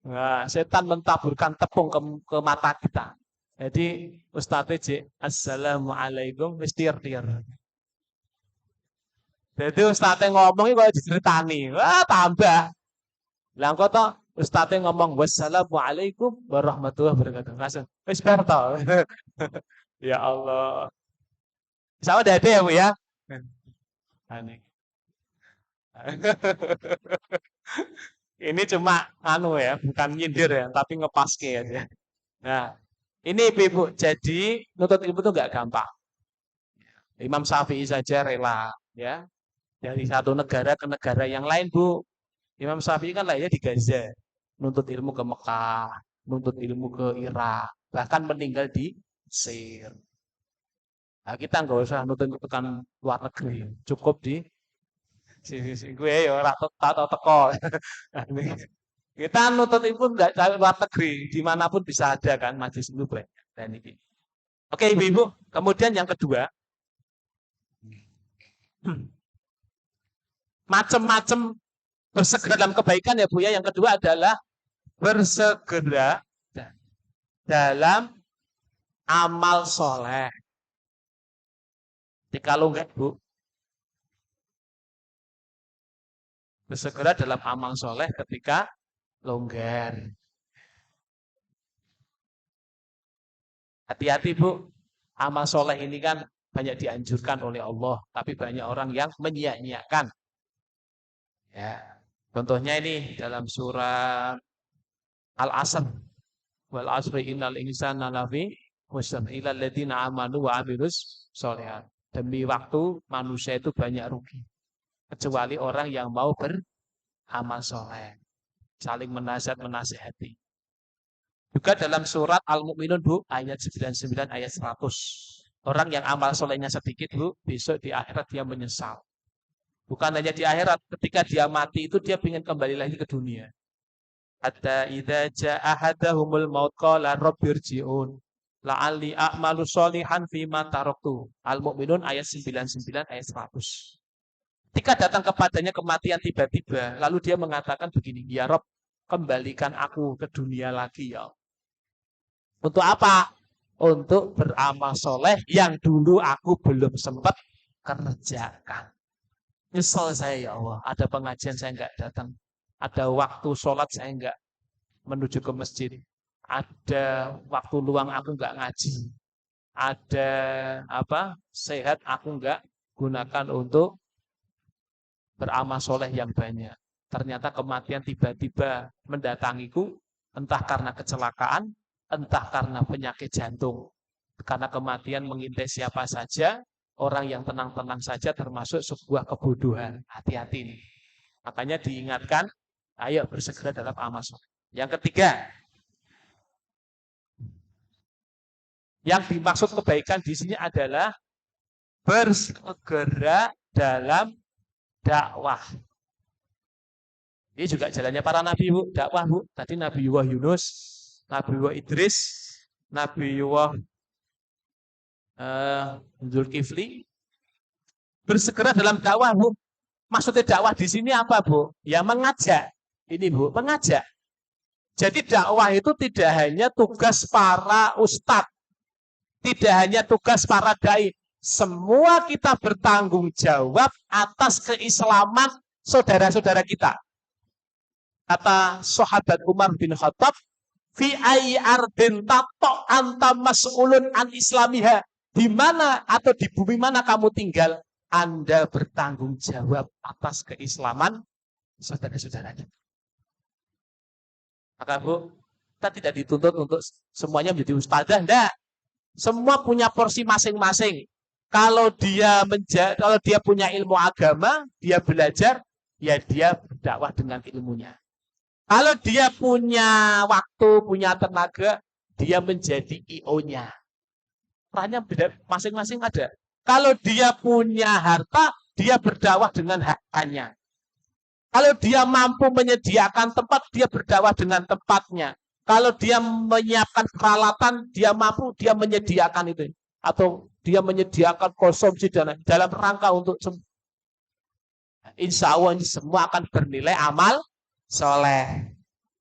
Nah, setan mentaburkan tepung ke mata kita. Jadi Ustadz J, Assalamualaikum, Mr. Tir. Jadi Ustadz ngomong itu kalau diceritani, wah tambah. Lah kok toh Ustadz ngomong wassalamualaikum warahmatullahi wabarakatuh. Langsung, wis berto. Ya Allah. Sama dede ya Bu ya. Aneh. Ini cuma anu ya, bukan nyindir ya, tapi ngepaske aja. Nah, ini ibu-ibu, jadi nuntut ilmu itu nggak gampang. Imam Syafi'i saja rela ya dari satu negara ke negara yang lain Bu. Imam Syafi'i kan lahirnya di Gaza, nuntut ilmu ke Mekah, nuntut ilmu ke Irak, bahkan meninggal di Mesir. Nah, kita nggak usah nuntut ilmu ke luar negeri, cukup di sisi gue ya rata tato teko. Kita nuntut ilmu nggak dari luar negeri, dimanapun bisa ada kan majelis ilmu banyak. Dan ini. Oke ibu-ibu, kemudian yang kedua, macam-macam bersegera dalam kebaikan ya Bu ya. Yang kedua adalah bersegera dalam amal soleh. Jadi kalau enggak Bu, Bersegera dalam amal soleh ketika longgar. Hati-hati Bu, amal soleh ini kan banyak dianjurkan oleh Allah, tapi banyak orang yang menyia-nyiakan. Ya, contohnya ini dalam surat Al-Asr, wal asri innal insana lafi khusr illa alladziina aamanu wa 'amilus sholihat. Demi waktu manusia itu banyak rugi, kecuali orang yang mau beramal soleh, saling menasihati. Juga dalam surat Al-Mu'minun Bu, ayat 99 ayat 100. Orang yang amal solehnya sedikit Bu, besok di akhirat dia menyesal. Bukan hanya di akhirat, ketika dia mati itu dia ingin kembali lagi ke dunia. Hatta idza jaa ahadahumul maut qala rabbirji'un la'alli a'malu sholihan fima taraktu. Al-Mu'minun ayat 99 ayat 100. Ketika datang kepadanya kematian tiba-tiba, lalu dia mengatakan begini, ya Rob, kembalikan aku ke dunia lagi ya. Untuk apa? Untuk beramal soleh yang dulu aku belum sempat kerjakan. Nyesel saya ya Allah, ada pengajian saya enggak datang. Ada waktu sholat saya enggak menuju ke masjid. Ada waktu luang aku enggak ngaji. Ada sehat aku enggak gunakan untuk beramal soleh yang banyak. Ternyata kematian tiba-tiba mendatangiku, entah karena kecelakaan, entah karena penyakit jantung. Karena kematian mengintai siapa saja, orang yang tenang-tenang saja termasuk sebuah kebodohan. Hati-hati nih. Makanya diingatkan, ayo bersegera dalam amal soleh. Yang ketiga, yang dimaksud kebaikan di sini adalah bersegera dalam dakwah. Ini juga jalannya para nabi Bu, dakwah Bu. Tadi Nabi Yunus, Nabi Idris, Nabi Zulkifli bersegera dalam dakwah Bu. Maksudnya dakwah di sini apa Bu? Ya mengajak. Ini Bu, mengajak. Jadi dakwah itu tidak hanya tugas para ustadz, tidak hanya tugas para dai. Semua kita bertanggung jawab atas keislaman saudara-saudara kita. Kata sahabat Umar bin Khattab, fi ayyi ardin tato anta mas'ulun an islamiha. Di mana atau di bumi mana kamu tinggal, Anda bertanggung jawab atas keislaman saudara-saudara kita. Maka Bu, kita tidak dituntut untuk semuanya menjadi ustazah, enggak. Semua punya porsi masing-masing. Kalau dia punya ilmu agama, dia belajar, ya dia berdakwah dengan ilmunya. Kalau dia punya waktu, punya tenaga, dia menjadi IO-nya. Perannya beda, masing-masing ada. Kalau dia punya harta, dia berdakwah dengan hartanya. Kalau dia mampu menyediakan tempat, dia berdakwah dengan tempatnya. Kalau dia menyiapkan peralatan, dia mampu, dia menyediakan itu. Atau dia menyediakan konsumsi dalam rangka untuk insya Allah ini semua akan bernilai amal soleh.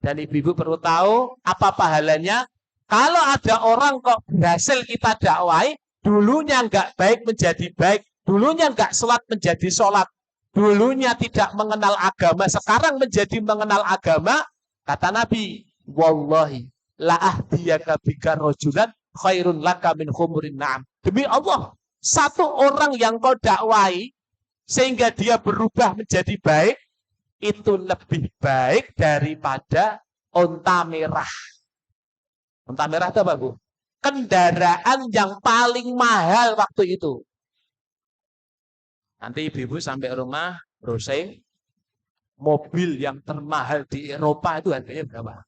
Dan ibu-ibu perlu tahu apa pahalanya. Kalau ada orang kok berhasil kita dakwai, dulunya nggak baik menjadi baik, dulunya nggak sholat menjadi sholat, dulunya tidak mengenal agama, sekarang menjadi mengenal agama, kata Nabi, wallahi la ahdiyaka bika rajulan khairun laka min khumurin na'am. Demi Allah, satu orang yang kau dakwai sehingga dia berubah menjadi baik, itu lebih baik daripada onta merah. Onta merah itu apa Bu? Kendaraan yang paling mahal waktu itu. Nanti ibu-ibu sampai rumah browsing, mobil yang termahal di Eropa itu harganya berapa?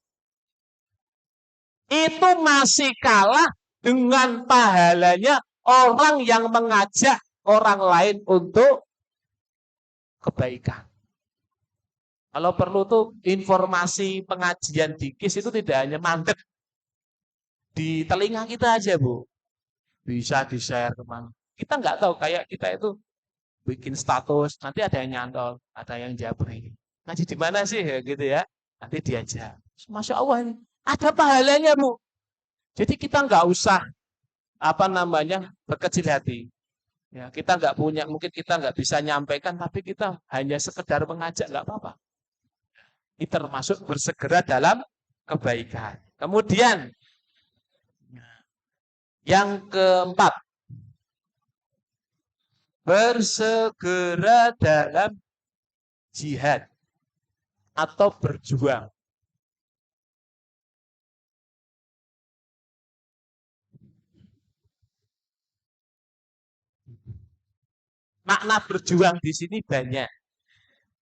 Itu masih kalah dengan pahalanya orang yang mengajak orang lain untuk kebaikan. Kalau perlu tuh informasi pengajian di KIS itu tidak hanya mandek di telinga kita aja Bu. Bisa di-share kemana. Kita nggak tahu, kayak kita itu bikin status, nanti ada yang nyantol, ada yang japri. Ngaji di mana sih ya gitu ya? Nanti diajak. Masya Allah ini ada pahalanya Bu. Jadi kita nggak usah berkecil hati. Ya, kita nggak punya, mungkin kita nggak bisa nyampaikan, tapi kita hanya sekedar mengajak, nggak apa-apa. Ini termasuk bersegera dalam kebaikan. Kemudian, yang keempat, bersegera dalam jihad atau berjuang. Makna berjuang di sini banyak.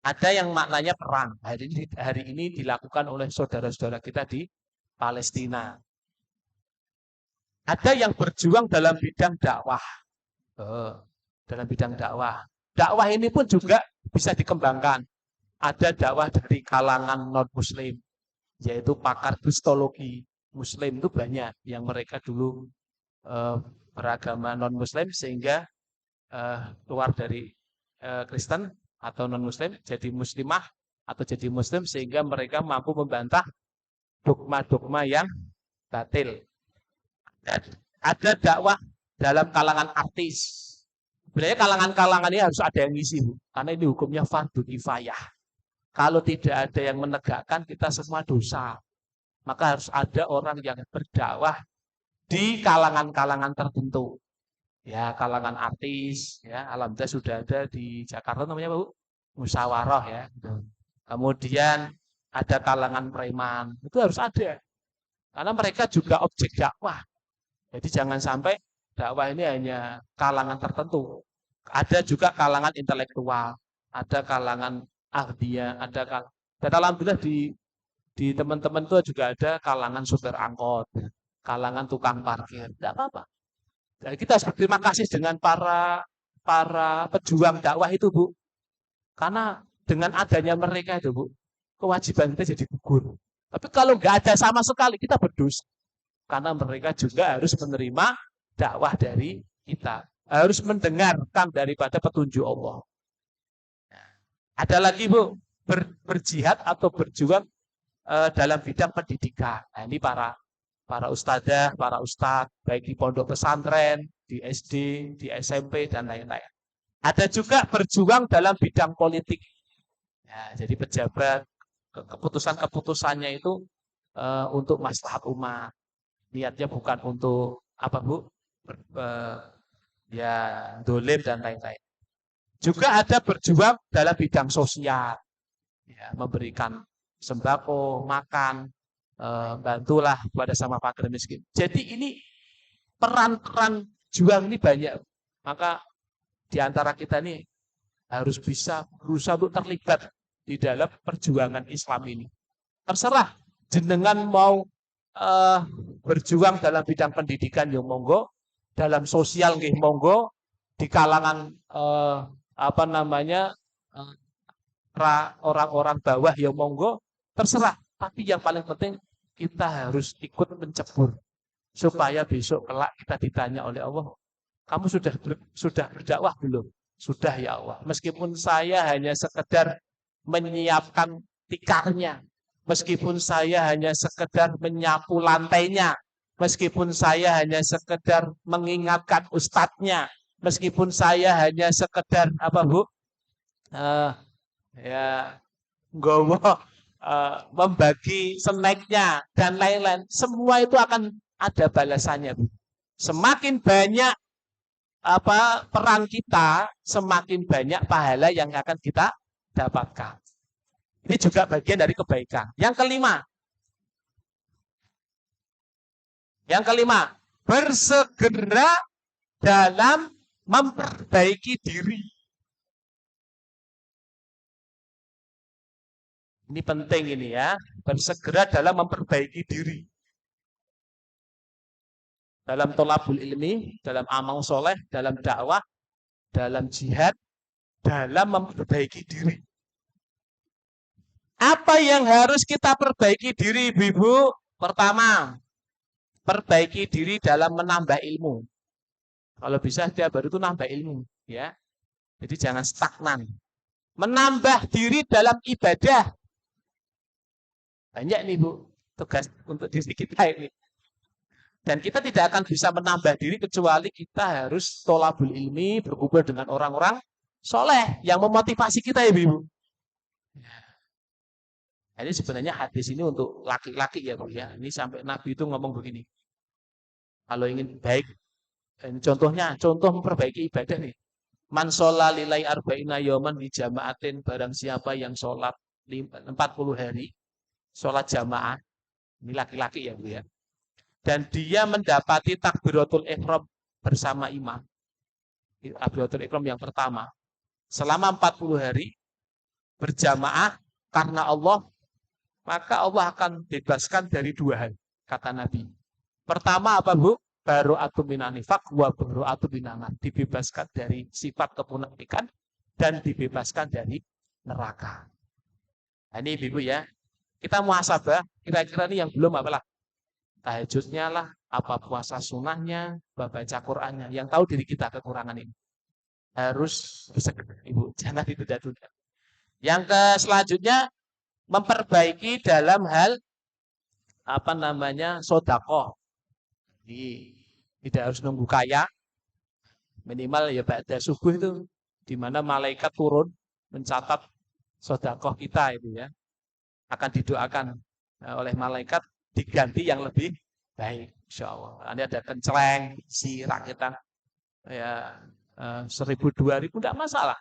Ada yang maknanya perang. Hari ini dilakukan oleh saudara-saudara kita di Palestina. Ada yang berjuang dalam bidang dakwah. Dalam bidang dakwah. Dakwah ini pun juga bisa dikembangkan. Ada dakwah dari kalangan non-muslim, yaitu pakar kristologi. Muslim itu banyak yang mereka dulu beragama non-muslim sehingga keluar dari Kristen atau non-muslim jadi muslimah atau jadi muslim sehingga mereka mampu membantah dogma-dogma yang batil. Ada dakwah dalam kalangan artis. Sebenarnya kalangan-kalangan ini harus ada yang ngisi, Bu. Karena ini hukumnya fardu kifayah. Kalau tidak ada yang menegakkan, kita semua dosa. Maka harus ada orang yang berdakwah di kalangan-kalangan tertentu. Ya, kalangan artis, ya, alhamdulillah sudah ada di Jakarta namanya, Bu, musyawarah ya. Kemudian ada kalangan preman, itu harus ada. Karena mereka juga objek dakwah. Jadi jangan sampai dakwah ini hanya kalangan tertentu. Ada juga kalangan intelektual, ada kalangan ahliya, dan alhamdulillah di teman-teman itu juga ada kalangan supir angkot, kalangan tukang parkir. Tidak apa-apa. Dan kita harus berterima kasih dengan para pejuang dakwah itu, Bu. Karena dengan adanya mereka itu, Bu, kewajiban kita jadi gugur. Tapi kalau nggak ada sama sekali, kita berdosa. Karena mereka juga harus menerima dakwah dari kita. Harus mendengarkan daripada petunjuk Allah. Ada lagi, Bu, berjihad atau berjuang dalam bidang pendidikan. Nah, ini para ustadzah, para ustadz, baik di pondok pesantren, di SD, di SMP, dan lain-lain. Ada juga berjuang dalam bidang politik. Ya, jadi pejabat, keputusan-keputusannya itu untuk maslahat umat. Niatnya bukan untuk apa, Bu? Ya, dolim dan lain-lain. Juga ada berjuang dalam bidang sosial. Ya, memberikan sembako, makan, bantulah kepada sama fakir miskin. Jadi ini peran-peran juang ini banyak. Maka di antara kita ini harus bisa berusaha untuk terlibat di dalam perjuangan Islam ini. Terserah jenengan mau berjuang dalam bidang pendidikan yang monggo, dalam sosial nggih monggo, di kalangan orang-orang bawah yang monggo, terserah. Tapi yang paling penting kita harus ikut mencebur supaya besok kelak kita ditanya oleh Allah, kamu sudah berdakwah belum? Sudah ya Allah. Meskipun saya hanya sekedar menyiapkan tikarnya, meskipun saya hanya sekedar menyapu lantainya, meskipun saya hanya sekedar mengingatkan ustadznya, meskipun saya hanya sekedar apa, Bu? Ya, nggowo membagi snacknya dan lain-lain, semua itu akan ada balasannya, Bu. Semakin banyak peran kita, semakin banyak pahala yang akan kita dapatkan. Ini juga bagian dari kebaikan. Yang kelima, bersegera dalam memperbaiki diri. Ini penting ini ya, bersegera dalam memperbaiki diri. Dalam tolabul ilmi, dalam amal soleh, dalam dakwah, dalam jihad, dalam memperbaiki diri. Apa yang harus kita perbaiki diri, Ibu? Pertama, perbaiki diri dalam menambah ilmu. Kalau bisa setiap hari itu nambah ilmu, ya. Jadi jangan stagnan. Menambah diri dalam ibadah. Banyak nih, Bu, tugas untuk diri kita ini. Dan kita tidak akan bisa menambah diri kecuali kita harus tolabul ilmi, berkumpul dengan orang-orang soleh yang memotivasi kita ya Ibu. Ini sebenarnya hadis ini untuk laki-laki ya Bu ya. Ini sampai Nabi itu ngomong begini. Kalau ingin baik, contohnya, contoh memperbaiki ibadah nih. Man sholat lilai arba'ina yoman di jamaatin, barang siapa yang sholat 40 hari, sholat jamaah, ini laki-laki ya Bu ya. Dan dia mendapati takbiratul ihram bersama imam. Takbiratul ihram yang pertama. Selama 40 hari berjamaah karena Allah, maka Allah akan bebaskan dari 2 hal, kata Nabi. Pertama apa Bu? Baro'atu minan nifaq wa baro'atu minan nar. Dibebaskan dari sifat kemunafikan dan dibebaskan dari neraka. Nah, ini Ibu ya. Kita muhasabah, kira-kira ini yang belum apalah. Tahajudnya lah, apa puasa sunnahnya, baca Qur'annya. Yang tahu diri kita kekurangan ini. Harus bersegera Ibu, jangan ditunda-tunda. Yang ke selanjutnya memperbaiki dalam hal apa namanya sodakoh. Jadi tidak harus nunggu kaya, minimal ya pada subuh itu di mana malaikat turun mencatat sodakoh kita itu ya, akan didoakan oleh malaikat diganti yang lebih baik, insya Allah. Ini ada kenceleng, si rakitan ya 1.000 2.000 tidak masalah.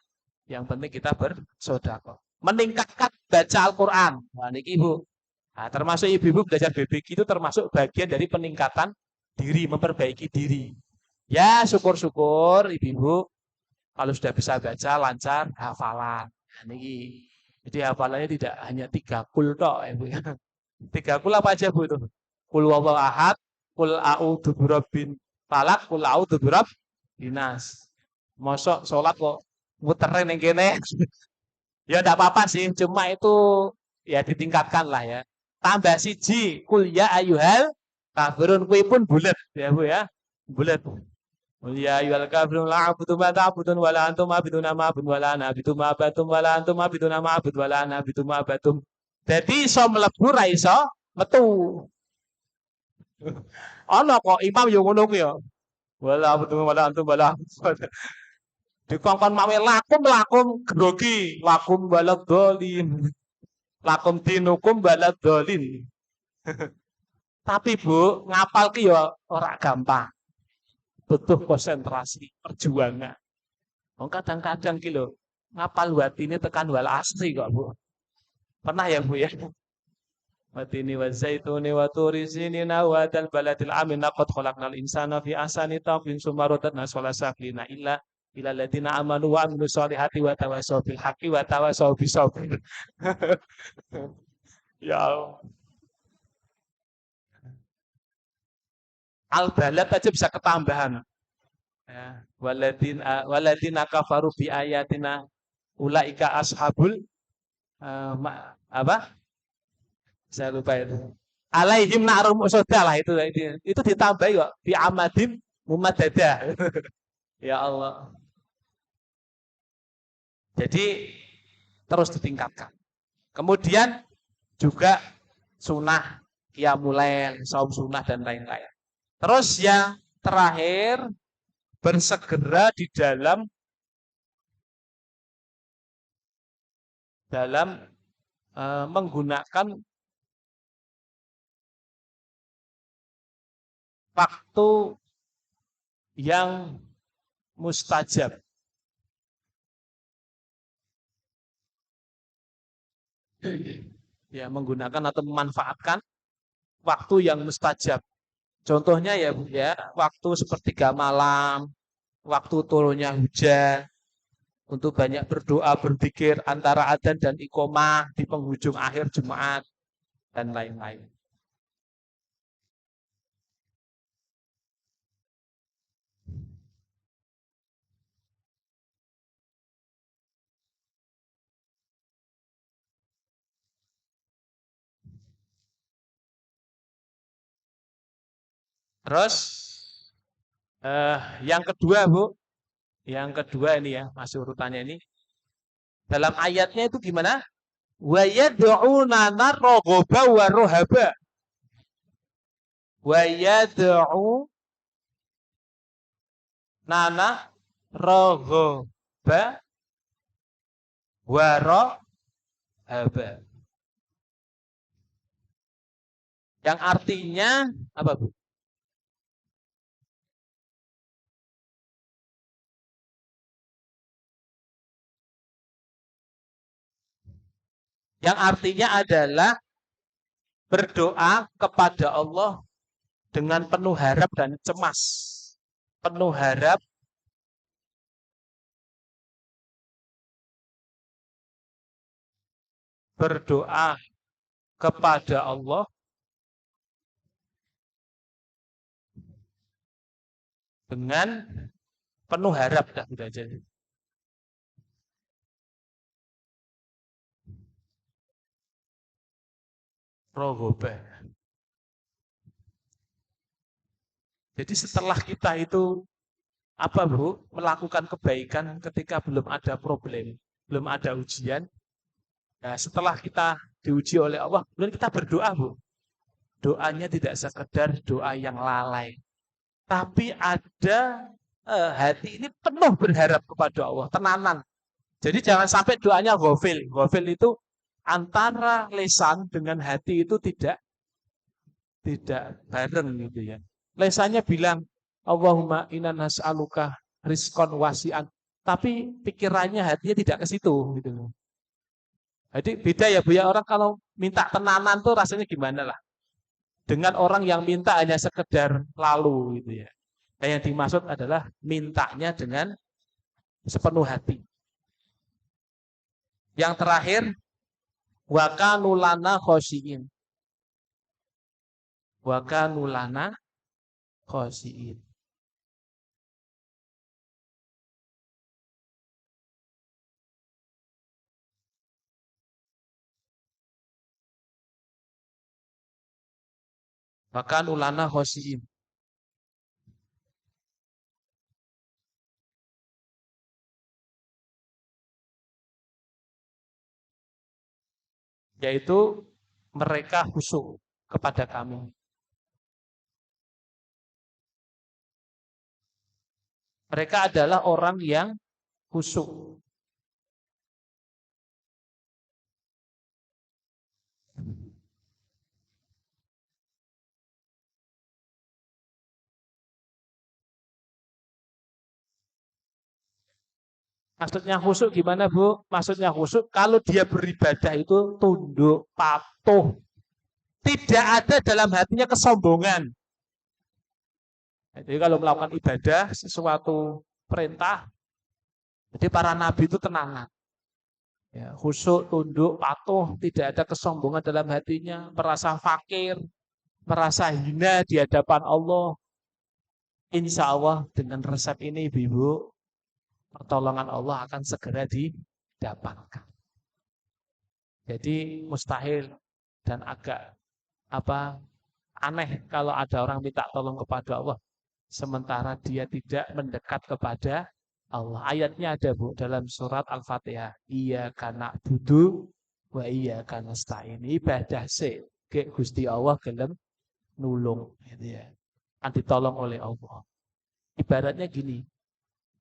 Yang penting kita bersodakoh. Meningkatkan baca Al-Quran. Nah, ini Ibu. Nah, termasuk ibu-ibu belajar BBQ itu termasuk bagian dari peningkatan diri, memperbaiki diri. Ya syukur-syukur ibu-ibu kalau sudah bisa baca lancar hafalan. Nah, ini. Jadi hafalannya tidak hanya 3 kul tok Ibu. 3 kul apa aja Bu itu? Kul wallahu ahad, kul a'udzu birabbin falaq, kul a'udzu birabbin nas. Mosok sholat kok muterin yang kene. Ya enggak apa-apa sih, cuma itu ya ditingkatkan lah ya. Tambah siji, kul ya ayyuhal kafirun, kuwi pun bulet ya Bu ya. Bulet. Kul ya ayyuhal kafirun la a'budu ma ta'budun wa la antum abiduna ma abud wa la ana abidu ma abatum wa la antum abiduna ma abud wa la ana abidu ma abatum. Jadi iso mlebu ra iso metu. Ana kok imam yo ngono kuwi ya. Wala abudu wala antum wala dikongkon mawe lakum grogi lakum balad dolin lakum dinukum balad dolin. Tapi Bu ngapal ki ya ora gampang, butuh konsentrasi perjuangan. Kadang-kadang ki lho ngapal watine tekan wal asri kok Bu. Pernah ya Bu ya? Watini wa zaituni wa turi sinina wa dal baladil amin laqad khalaqnal insana fi ahsani taqwim summa radadna asfala safilina illa ila alladziina aamanu wa 'amilus sholihati wa tawassaw bil haqqi wa tawassaw bis sabr. Ya Allah. Al-balad aja bisa ketambahan. Ya, walladzina kafaru bi ayatina ulaika ashabul apa? Saya lupa itu. Alaihim na'rum usoda lah itu ditambahi kok bi amadin mumaddada. Ya Allah. Jadi terus ditingkatkan. Kemudian juga sunnah, qiyamul lail, saum sunnah dan lain-lain. Terus yang terakhir bersegera di dalam menggunakan waktu yang mustajab. Ya, menggunakan atau memanfaatkan waktu yang mustajab. Contohnya ya Bu ya, waktu sepertiga malam, waktu turunnya hujan, untuk banyak berdoa, berzikir antara adzan dan iqomah di penghujung akhir Jumat dan lain-lain. Terus yang kedua Bu, yang kedua ini ya, masih urutannya ini. Dalam ayatnya itu gimana? Wa yad'una narghaba wa rohaba. wa yad'u nana raghoba wa rahaba. Yang artinya apa, Bu? Yang artinya adalah berdoa kepada Allah dengan penuh harap dan cemas. Penuh harap berdoa kepada Allah dengan penuh harap, dah udah jadi. Rogoba. Jadi setelah kita itu apa, Bu, melakukan kebaikan ketika belum ada problem, belum ada ujian. Nah, setelah kita diuji oleh Allah, kemudian kita berdoa, Bu. Doanya tidak sekedar doa yang lalai, tapi ada hati ini penuh berharap kepada Allah, tenanan. Jadi jangan sampai doanya ghafil. Ghafil itu antara lisan dengan hati itu tidak bareng gitu ya. Lesannya bilang Allahumma inna nas'aluka rizqan wasi'an, tapi pikirannya, hatinya tidak ke situ gitu. Jadi beda ya, Bu ya, orang kalau minta tenanan tuh rasanya gimana lah. Dengan orang yang minta hanya sekedar lalu gitu ya. Dan yang dimaksud adalah mintanya dengan sepenuh hati. Yang terakhir, wa kanu lana khosyiin. Wa kanu lana khosyiin. Wa kanu lana khosyiin. Yaitu mereka khusyuk kepada kami. Mereka adalah orang yang khusyuk. Maksudnya khusyuk gimana, Bu? Maksudnya khusyuk kalau dia beribadah itu tunduk, patuh. Tidak ada dalam hatinya kesombongan. Jadi kalau melakukan ibadah, sesuatu perintah, jadi para nabi itu tenanan. Ya, khusyuk, tunduk, patuh, tidak ada kesombongan dalam hatinya, merasa fakir, merasa hina di hadapan Allah. Insya Allah dengan resep ini, Ibu, pertolongan Allah akan segera didapatkan. Jadi mustahil dan agak aneh kalau ada orang minta tolong kepada Allah sementara dia tidak mendekat kepada Allah. Ayatnya ada, Bu, dalam surat Al-Fatihah. Iyyaka na'budu wa iyyaka nasta'in. Ibadah sik ke Gusti Allah gelem nulung gitu ya. Kan ditolong oleh Allah. Ibaratnya gini,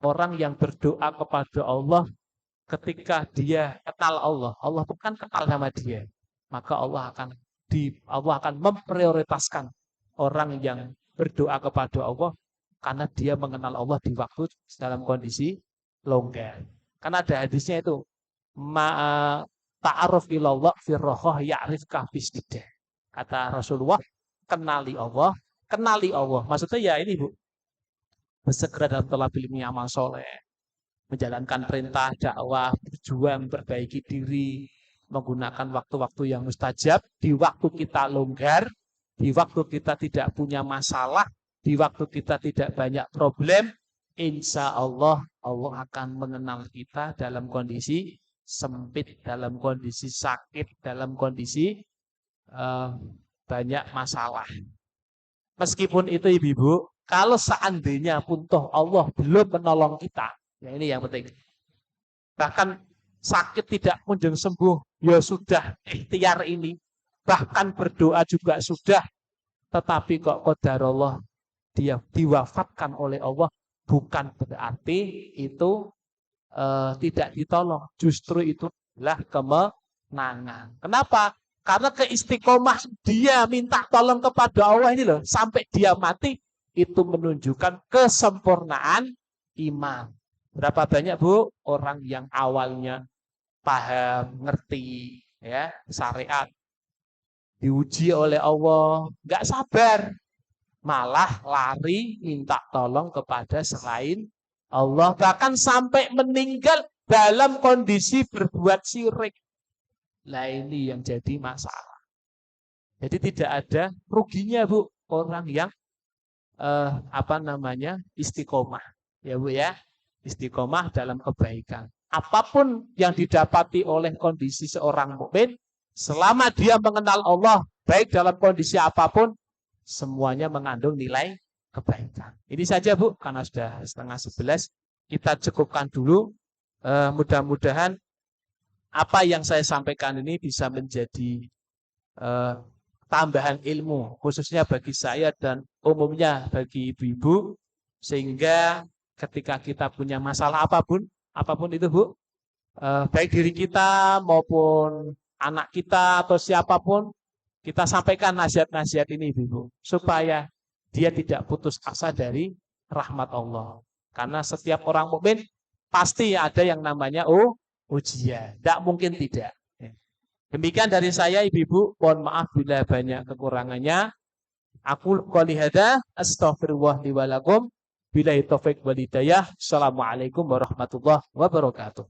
orang yang berdoa kepada Allah ketika dia kenal Allah, Allah pun kan kenal sama dia. Maka Allah akan memprioritaskan orang yang berdoa kepada Allah karena dia mengenal Allah di waktu dalam kondisi longgar. Karena ada hadisnya itu, ta'aruf ilallah firrohoh ya'rifka fisnidah. Kata Rasulullah, kenali Allah. Maksudnya ya ini, Bu, bersegera dalam thalabil ilmi, amal soleh, menjalankan perintah, dakwah, berjuang, perbaiki diri, menggunakan waktu-waktu yang mustajab, di waktu kita longgar, di waktu kita tidak punya masalah, di waktu kita tidak banyak problem, insya Allah Allah akan mengenal kita dalam kondisi sempit, dalam kondisi sakit, dalam kondisi banyak masalah. Meskipun itu, Ibu, kalau seandainya pun toh Allah belum menolong kita, ya ini yang penting. Bahkan sakit tidak kunjung sembuh, ya sudah ikhtiar ini. Bahkan berdoa juga sudah, Tetapi kok qadarullah dia diwafatkan oleh Allah, bukan berarti itu tidak ditolong. Justru itu adalah kemenangan. Kenapa? Karena keistiqomah dia minta tolong kepada Allah ini loh, sampai dia mati, itu menunjukkan kesempurnaan iman. Berapa banyak Bu orang yang awalnya paham, ngerti ya syariat, diuji oleh Allah, nggak sabar, malah lari minta tolong kepada selain Allah, bahkan sampai meninggal dalam kondisi berbuat syirik. Nah ini yang jadi masalah. Jadi tidak ada ruginya Bu orang yang istiqomah, ya Bu ya, istiqomah dalam kebaikan. Apapun yang didapati oleh kondisi seorang mukmin, selama dia mengenal Allah, baik dalam kondisi apapun, semuanya mengandung nilai kebaikan. Ini saja Bu, karena sudah 10:30, kita cukupkan dulu. Mudah-mudahan apa yang saya sampaikan ini bisa menjadi tambahan ilmu, khususnya bagi saya dan umumnya bagi ibu-ibu, sehingga ketika kita punya masalah apapun itu Bu, baik diri kita maupun anak kita atau siapapun, kita sampaikan nasihat-nasihat ini Ibu, supaya dia tidak putus asa dari rahmat Allah. Karena setiap orang mukmin pasti ada yang namanya ujian. Tidak mungkin tidak. Demikian dari saya Ibu-ibu, mohon maaf bila banyak kekurangannya. Aku qouli hadza astaghfirullah li wa lakum. Billahi taufik wal hidayah. Assalamualaikum warahmatullahi wabarakatuh.